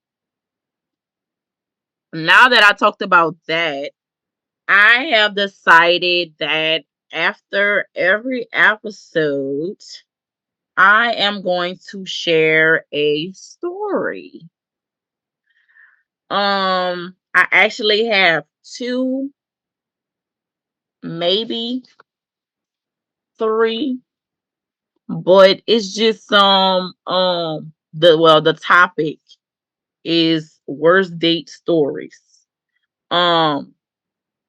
[SPEAKER 1] now that I talked about that, I have decided that after every episode, I am going to share a story. I actually have two, maybe three, but it's just the topic is worst date stories. Um,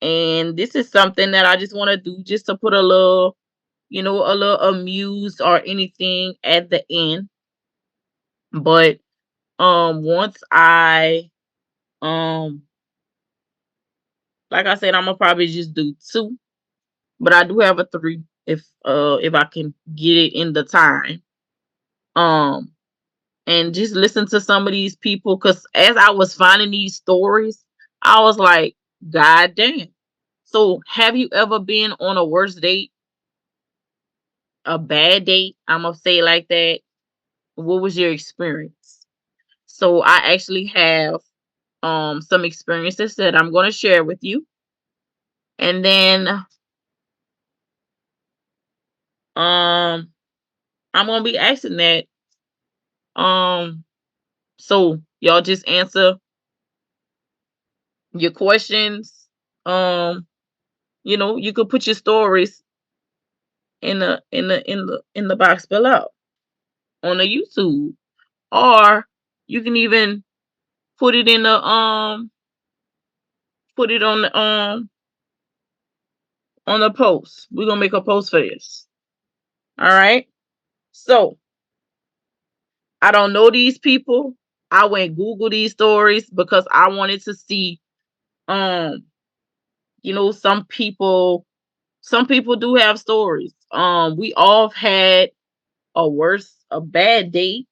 [SPEAKER 1] and this is something that I just want to do just to put a little amused or anything at the end. But once I um like I said, I'm gonna probably just do two, but I do have a three if I can get it in the time. Um and just listen to some of these people, because as I was finding these stories, I was like, God damn. So have you ever been on a worst date, a bad date? I'm gonna say it like that. What was your experience? So I actually have some experiences that I'm gonna share with you. And then I'm gonna be asking that. Um so y'all just answer your questions. Um, you could put your stories in the box below on the YouTube, or you can even put it in the put it on the post. We're gonna make a post for this. All right. So I don't know these people. I went Google these stories because I wanted to see um some people do have stories. We all have had a bad date.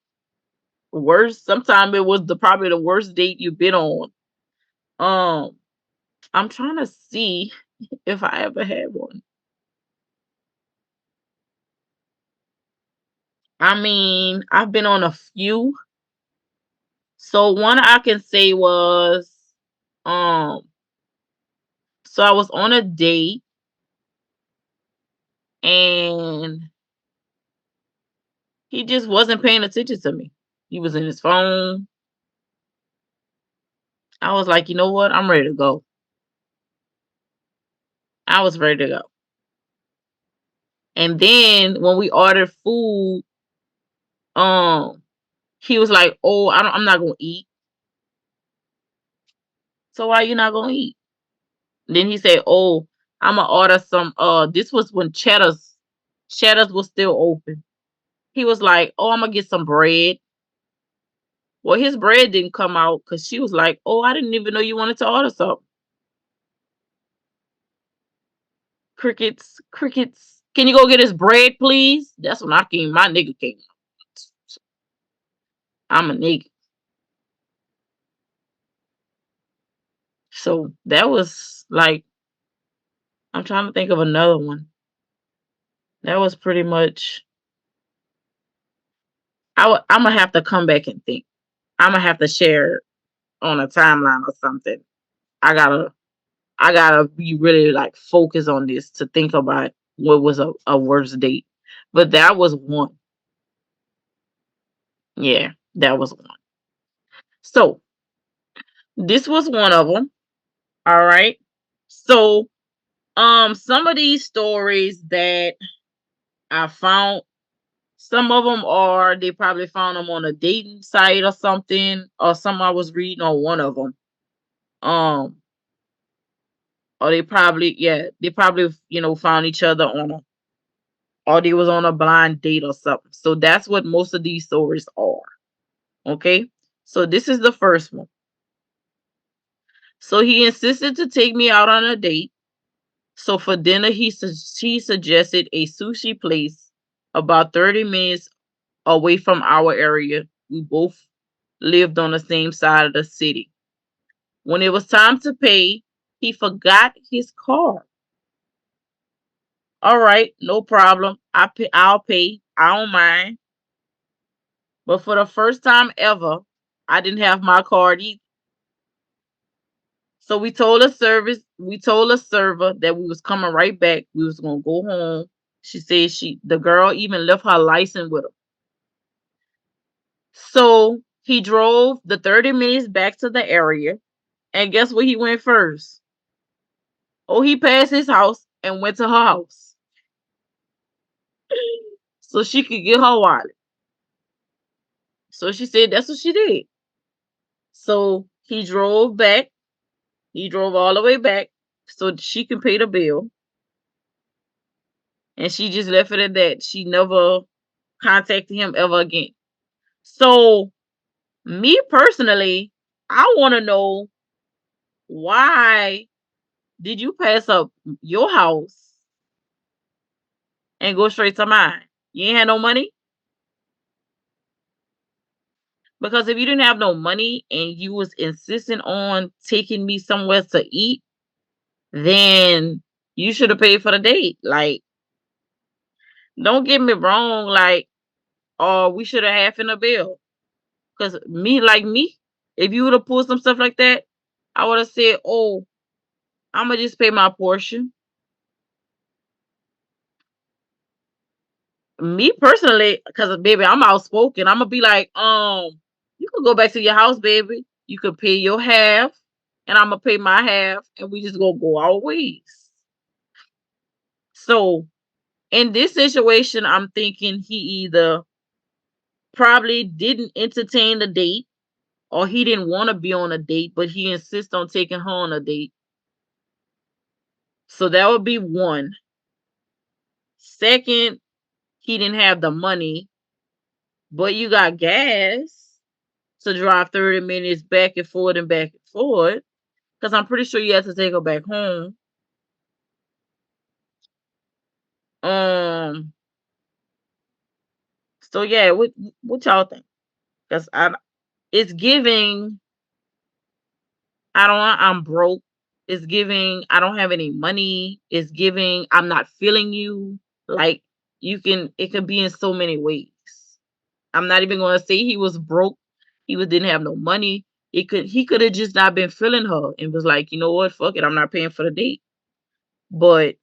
[SPEAKER 1] Worse, sometimes it was probably the worst date you've been on. Um, I'm trying to see if I ever had one. I mean, I've been on a few. So one I can say was, um, so I was on a date and he just wasn't paying attention to me. He was in his phone. I was like, you know what? I'm ready to go. I was ready to go. And then when we ordered food, um, he was like, "Oh, I'm not gonna eat." So why you not gonna eat? Then he said, "Oh, I'ma order some." This was when Cheddar's was still open. He was like, "Oh, I'm gonna get some bread." Well, his bread didn't come out because she was like, "Oh, I didn't even know you wanted to order something." Crickets, crickets. Can you go get his bread, please? That's when I came. My nigga came. I'm a nigga. So that was like, I'm trying to think of another one. That was pretty much. I'm gonna have to come back and think. I'm gonna have to share on a timeline or something. I gotta I gotta be really like focused on this to think about what was a worst date. But that was one. Yeah, that was one. So this was one of them. All right. So some of these stories that I found, some of them are they probably found them on a dating site or something, or some I was reading on one of them. Um, or they probably found each other on a, or they was on a blind date or something. So that's what most of these stories are. Okay. So this is the first one. So he insisted to take me out on a date. So for dinner, he suggested a sushi place about 30 minutes away from our area. We both lived on the same side of the city. When it was time to pay, he forgot his card. All right, no problem. I'll pay. I don't mind. But for the first time ever, I didn't have my card either. So we told the server that we was coming right back. We was gonna go home. She said the girl even left her license with her. So he drove the 30 minutes back to the area. And guess where he went first? Oh, he passed his house and went to her house so she could get her wallet. So she said that's what she did. So he drove back. He drove all the way back so she can pay the bill. And she just left it at that. She never contacted him ever again. So, me personally, I want to know, why did you pass up your house and go straight to mine? You ain't had no money? Because if you didn't have no money and you was insisting on taking me somewhere to eat, then you should have paid for the date. Like, don't get me wrong, like, or we should have half in the bill. Because me, if you would have pulled some stuff like that, I would have said, "Oh, I'm gonna just pay my portion." Me personally, because baby, I'm outspoken. I'm gonna be like, you could go back to your house, baby. You could pay your half, and I'm gonna pay my half, and we just gonna go our ways. So in this situation, I'm thinking he either probably didn't entertain the date, or he didn't want to be on a date, but he insists on taking her on a date. So that would be one. Second, he didn't have the money, but you got gas to drive 30 minutes back and forth and back and forth. Because I'm pretty sure you have to take her back home. Um. So yeah, what y'all think? Because it's giving. I don't. I'm broke. It's giving. I don't have any money. It's giving. I'm not feeling you. Like, you can. It could be in so many ways. I'm not even gonna say he was broke. Didn't have no money. He could have just not been feeling her and was like, you know what, fuck it, I'm not paying for the date. But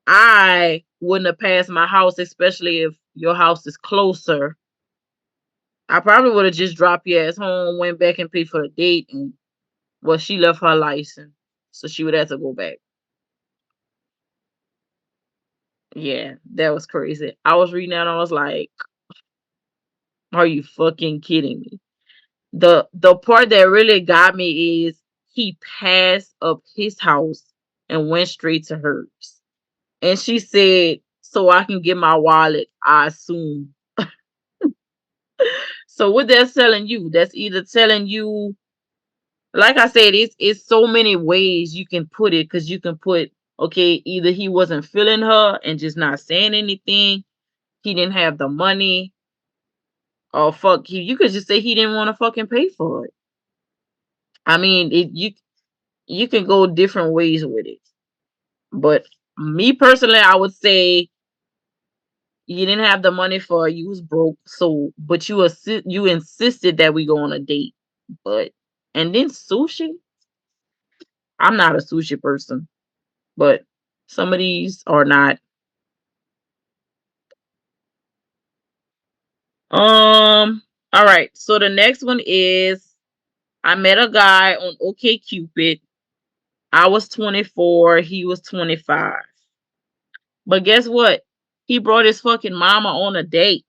[SPEAKER 1] I wouldn't have passed my house, especially if your house is closer. I probably would have just dropped your ass home, went back and paid for the date, and well, she left her license, so she would have to go back. Yeah, that was crazy. I was reading that and I was like, are you fucking kidding me? The part that really got me is he passed up his house and went straight to hers. And she said, so I can get my wallet, I assume. So what they're telling you, that's either telling you, like I said, it's so many ways you can put it, because you can put, okay, either he wasn't feeling her and just not saying anything, he didn't have the money, or fuck, you could just say he didn't want to fucking pay for it. I mean, you can go different ways with it. But me personally, I would say you didn't have the money for it, you was broke. So, but you insisted that we go on a date. But and then sushi. I'm not a sushi person, but some of these are not. All right. So the next one is, I met a guy on OkCupid. I was 24, he was 25. But guess what? He brought his fucking mama on a date.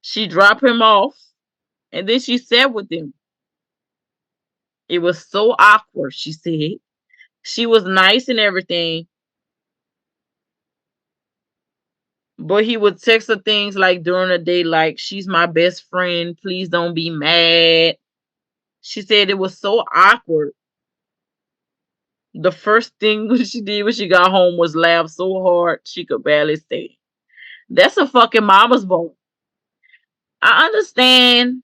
[SPEAKER 1] She dropped him off and then she sat with him. It was so awkward, she said. She was nice and everything, but he would text her things like during the day, like, she's my best friend. Please don't be mad. She said it was so awkward. The first thing she did when she got home was laugh so hard she could barely stay. That's a fucking mama's boy. I understand.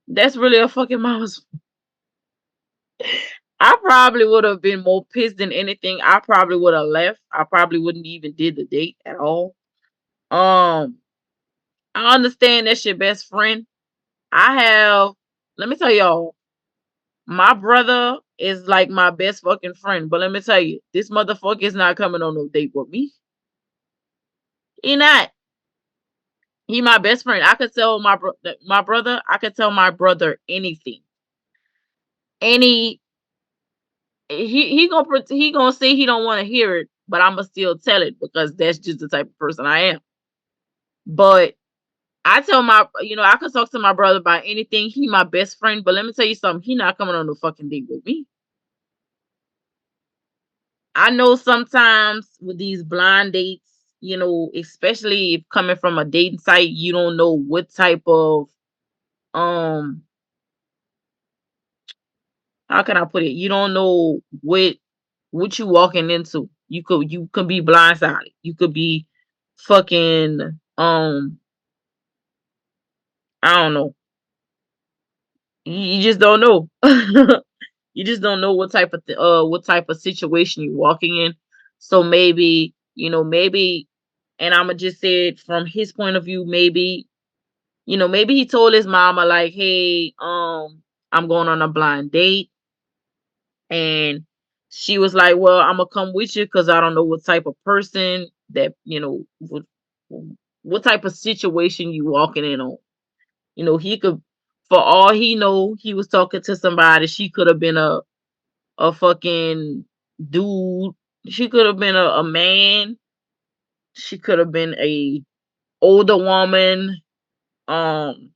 [SPEAKER 1] That's really a fucking mama's. I probably would have been more pissed than anything. I probably would have left. I probably wouldn't even did the date at all. Um, I understand that's your best friend. I have, let me tell y'all, my brother is like my best fucking friend. But let me tell you, this motherfucker is not coming on no date with me. He not. He my best friend. I could tell my brother. I could tell my brother anything. Any he gonna say he don't want to hear it, but I'ma still tell it because that's just the type of person I am. But I tell I could talk to my brother about anything. He my best friend, but let me tell you something. He not coming on no fucking date with me. I know sometimes with these blind dates, especially if coming from a dating site, you don't know what type of um how can I put it? You don't know what you walking into. You could be blindsided. You could be fucking I don't know. You just don't know. You just don't know what type of situation you're walking in. So maybe and I'ma just say it from his point of view, maybe he told his mama like, hey, I'm going on a blind date. And she was like, well, I'm gonna come with you because I don't know what type of person that, what type of situation you walking in on. He could, for all he know, he was talking to somebody. She could have been a fucking dude. She could have been a man. She could have been a older woman. Um,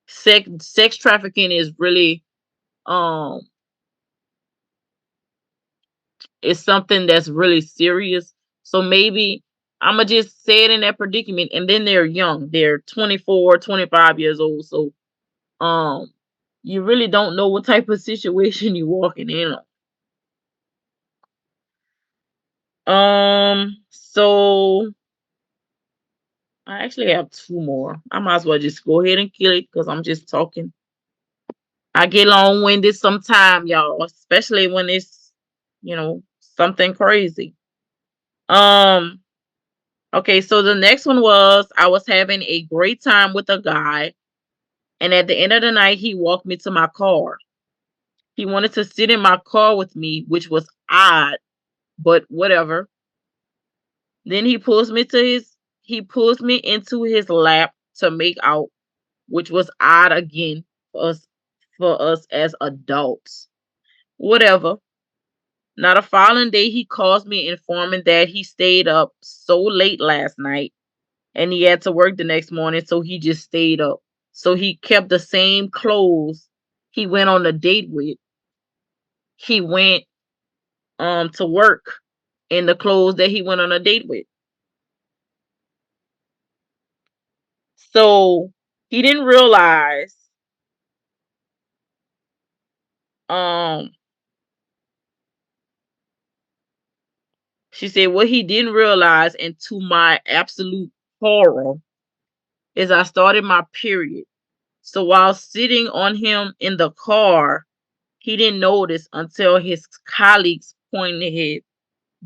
[SPEAKER 1] sex trafficking is really um is something that's really serious. So maybe I'ma just say it in that predicament. And then they're young. They're 24, 25 years old. So um you really don't know what type of situation you're walking in on. So I actually have two more. I might as well just go ahead and kill it because I'm just talking. I get long winded sometime, y'all, especially when it's, something crazy. Um, okay, so the next one was, I was having a great time with a guy, and at the end of the night, he walked me to my car. He wanted to sit in my car with me, which was odd, but whatever. Then he pulls me into his lap to make out, which was odd again for us as adults. Whatever. Not a following day, he calls me informing that he stayed up so late last night and he had to work the next morning, so he just stayed up. So he kept the same clothes he went on the date with. he went to work in the clothes that he went on a date with. So he didn't realize um she said what he didn't realize, and to my absolute horror, is I started my period. So while sitting on him in the car, he didn't notice until his colleagues pointed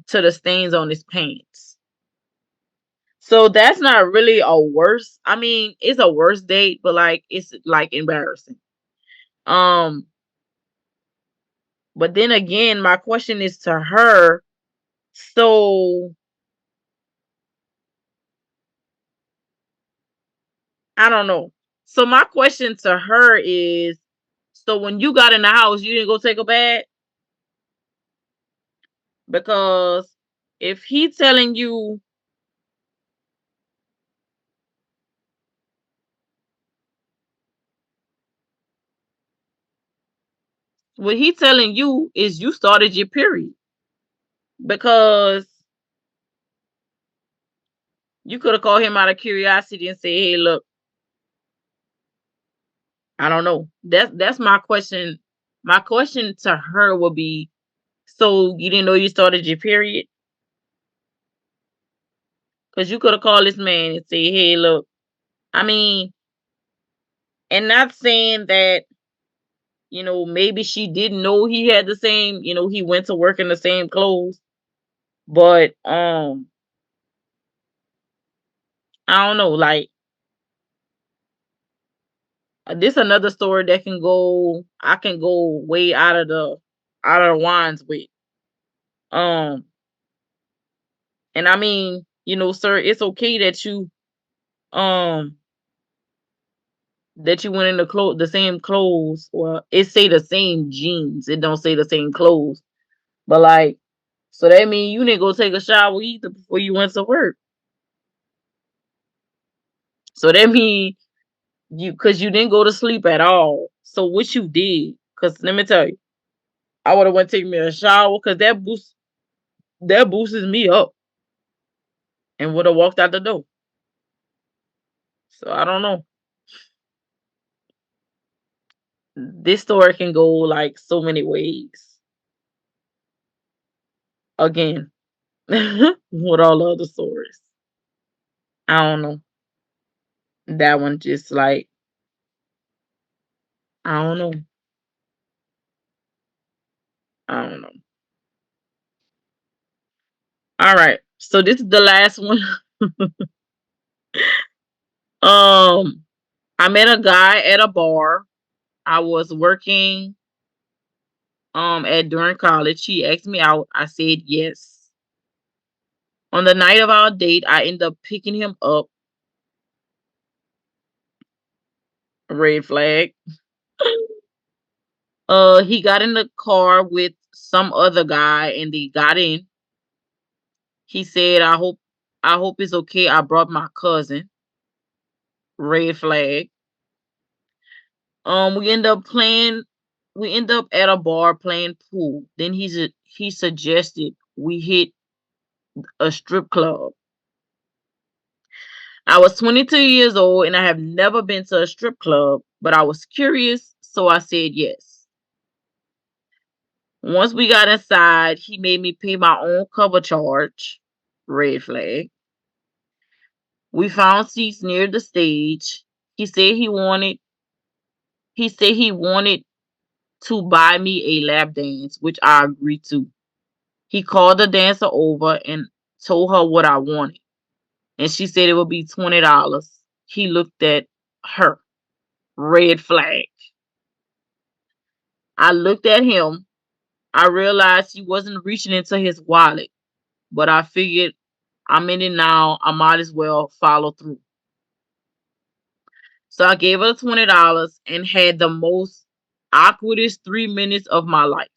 [SPEAKER 1] to the stains on his pants. So that's not really a worse. I mean, it's a worse date, but like it's like embarrassing. Um, but then again, my question is to her. So I don't know. So my question to her is, so when you got in the house, you didn't go take a bath? Because if he telling you, what he telling you is you started your period. Because you could have called him out of curiosity and say, "Hey, look, I don't know." That's my question. My question to her would be, so you didn't know you started your period? Because you could have called this man and say, "Hey, look." I mean, and not saying that, maybe she didn't know he had the same, he went to work in the same clothes. But I don't know, like, this another story that I can go way out of the lines with. Um, and I mean, sir, it's okay um that you went in the same clothes, or it say the same jeans. It don't say the same clothes. But like, so that mean you didn't go take a shower either before you went to work. So that mean cause you didn't go to sleep at all. So what you did, cause let me tell you, I would have went take me a shower, cause that boosts me up, and would have walked out the door. So I don't know. This story can go like so many ways. Again, with all the other stories. I don't know. That one just like, I don't know. I don't know. All right. So this is the last one. um, I met a guy at a bar. I was working at during college. He asked me out. I said yes. On the night of our date, I ended up picking him up. Red flag. He got in the car with some other guy and they got in. He said, I hope it's okay. I brought my cousin. Red flag. We end up playing. We end up at a bar playing pool. Then he suggested we hit a strip club. I was 22 years old and I have never been to a strip club, but I was curious, so I said yes. Once we got inside, he made me pay my own cover charge. Red flag. We found seats near the stage. He said he wanted to buy me a lap dance, which I agreed to. He called the dancer over and told her what I wanted, and she said it would be $20. He looked at her. Red flag. I looked at him. I realized he wasn't reaching into his wallet, but I figured I'm in it now. I might as well follow through. So I gave her $20 and had the most awkwardest 3 minutes of my life.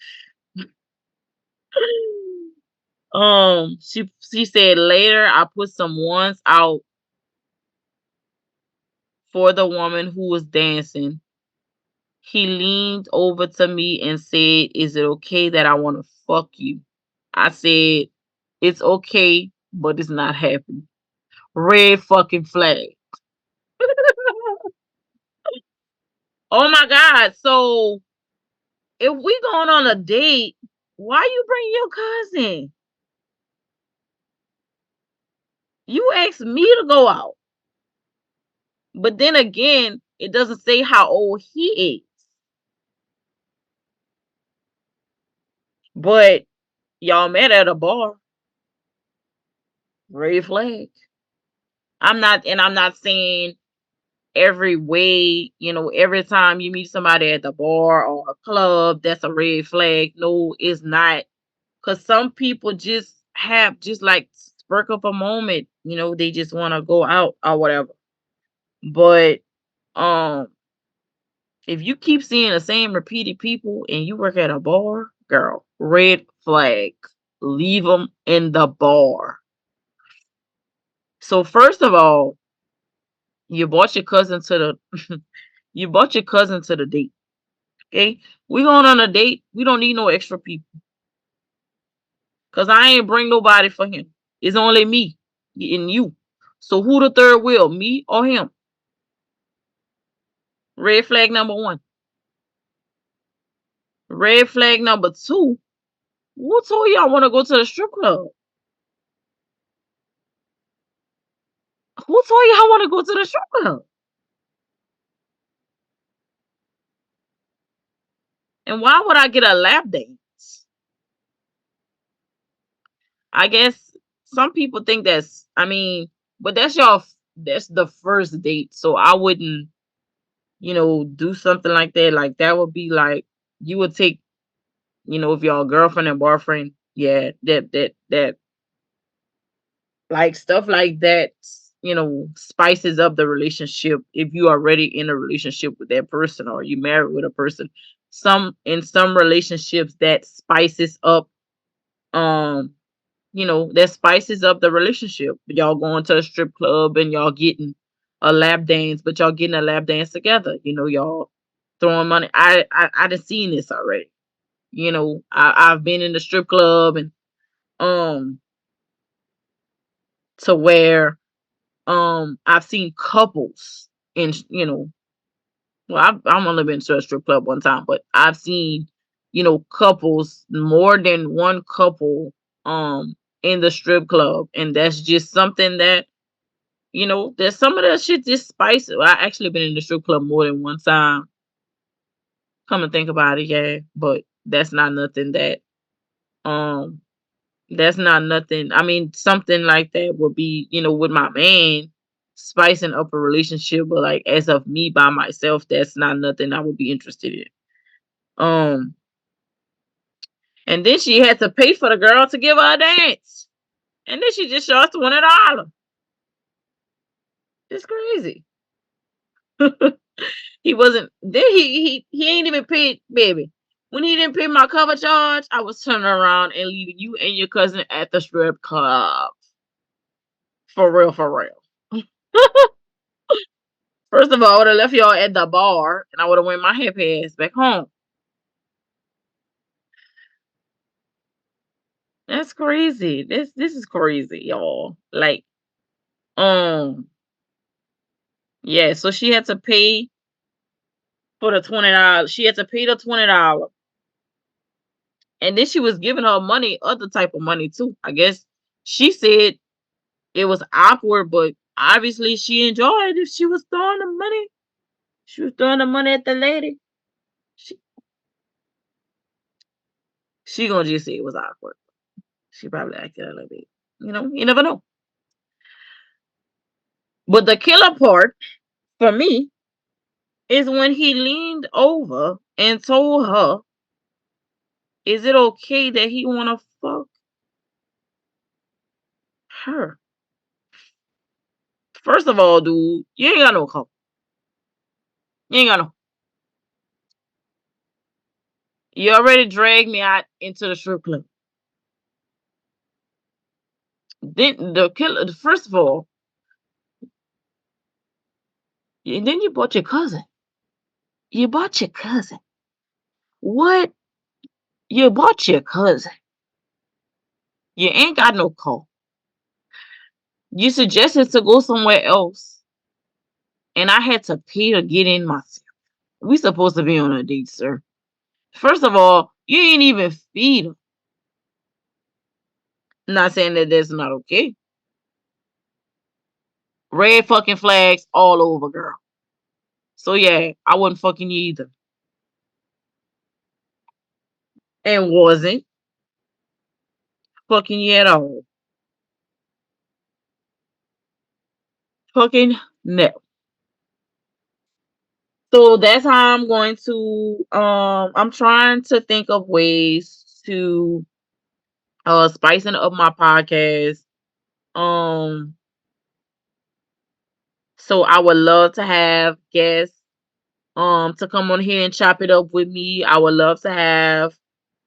[SPEAKER 1] She said later I put some ones out for the woman who was dancing. He leaned over to me and said, "Is it okay that I want to fuck you?" I said, "It's okay, but it's not happening." Red fucking flag. Oh my God. So if we going on a date, why you bring your cousin? You asked me to go out. But then again, it doesn't say how old he is. But y'all met at a bar. Red flag. I'm not saying every way, every time you meet somebody at the bar or a club, that's a red flag. No, it's not. Because some people just have just like spark up a moment, they just want to go out or whatever. But um, if you keep seeing the same repeated people and you work at a bar, girl, red flag. Leave them in the bar. So first of all, you brought your cousin to the you brought your cousin to the date. Okay, we going on a date. We don't need no extra people because I ain't bring nobody for him. It's only me and you. So who the third wheel, me or him? Red flag number one. Red flag number two. Who told y'all want to go to the strip club? Who told y'all want to go to the strip club? And why would I get a lap dance? I guess some people think but that's the first date. So I wouldn't, do something like that. Like that would be like you would take, if you're a girlfriend and boyfriend, yeah, that like stuff like that, spices up the relationship if you are already in a relationship with that person or you married with a person. Some relationships that spices up um that spices up the relationship. Y'all going to a strip club and y'all getting a lap dance, but y'all getting a lap dance together. Y'all throwing money. I done seen this already. I've been in the strip club and um to where I've seen couples in well I've only been to a strip club one time, but I've seen couples, more than one couple in the strip club, and that's just something that there's some of that shit just spice. I actually been in the strip club more than one time. Come and think about it, yeah. But um that's not nothing. I mean, something like that would be, with my man, spicing up a relationship, but like as of me by myself, that's not nothing I would be interested in. Um, and then she had to pay for the girl to give her a dance. And then she just charged $20. It's crazy. He wasn't then he ain't even paid, baby. When he didn't pay my cover charge, I was turning around and leaving you and your cousin at the strip club. For real, for real. First of all, I would have left y'all at the bar and I would have went my happy ass back home. That's crazy. This is crazy, y'all. Like, um, yeah, so she had to pay for the $20. She had to pay the $20. And then she was giving her money, other type of money too. I guess she said it was awkward, but obviously she enjoyed if she was throwing the money. She was throwing the money at the lady. She she gonna just say it was awkward. She probably acted a little bit. You never know. But the killer part for me is when he leaned over and told her, "Is it okay that he wanna fuck her?" First of all, dude, you ain't got no couple. You ain't got no. You already dragged me out into the strip club. Then the killer. First of all, and then you brought your cousin. You bought your cousin. What? You bought your cousin. You ain't got no car. You suggested to go somewhere else, and I had to pay to get in myself. We supposed to be on a date, sir. First of all, you ain't even feed him. Not saying that that's not okay. Red fucking flags all over, girl. So yeah, I wasn't fucking you either. And wasn't fucking you at all. Fucking no. So that's how I'm going to I'm trying to think of ways to spicing up my podcast. Um so I would love to have guests to come on here and chop it up with me. I would love to have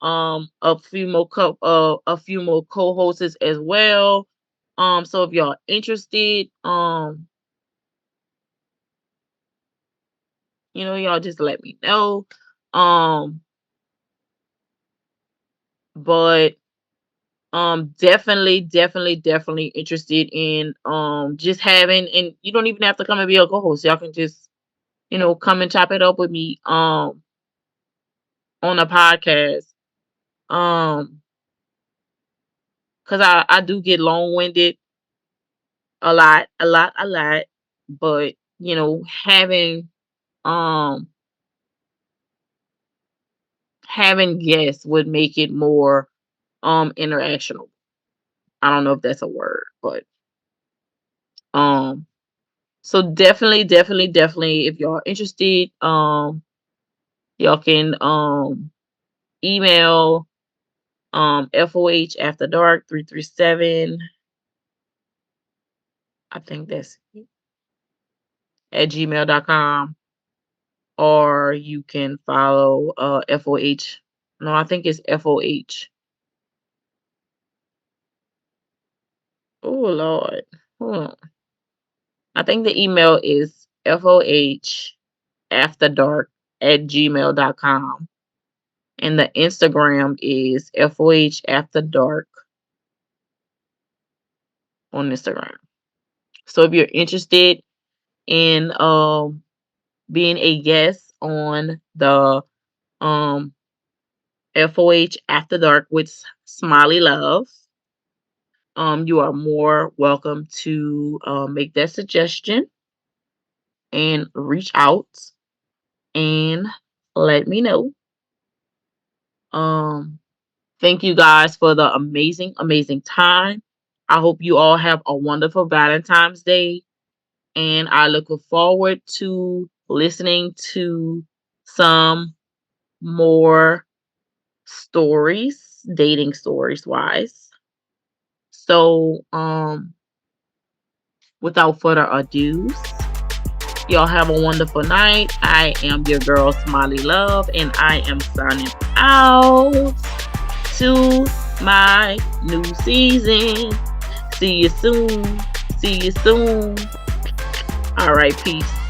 [SPEAKER 1] a few more co-hosts as well. So if y'all interested, y'all just let me know. Um but definitely interested in just having, and you don't even have to come and be a co-host. Y'all can just, come and chop it up with me on a podcast. Um because I do get long-winded a lot, but um having guests would make it more interactional. I don't know if that's a word, but um so definitely if y'all interested, y'all can email FOH after dark 337, I think that's at gmail.com, or you can follow FOH. No, I think it's FOH. Oh Lord. Hold on. I think the email is FOH after dark at gmail.com. And the Instagram is FOH after dark on Instagram. So if you're interested in being a guest on the FOH after dark with Smiley Love, you are more welcome to make that suggestion and reach out and let me know. Thank you guys for the amazing time. I hope you all have a wonderful Valentine's Day, and I look forward to listening to some more stories, dating stories wise. So, without further ado, y'all have a wonderful night. I am your girl Smiley Love, and I am signing out to my new season. See you soon. All right, peace.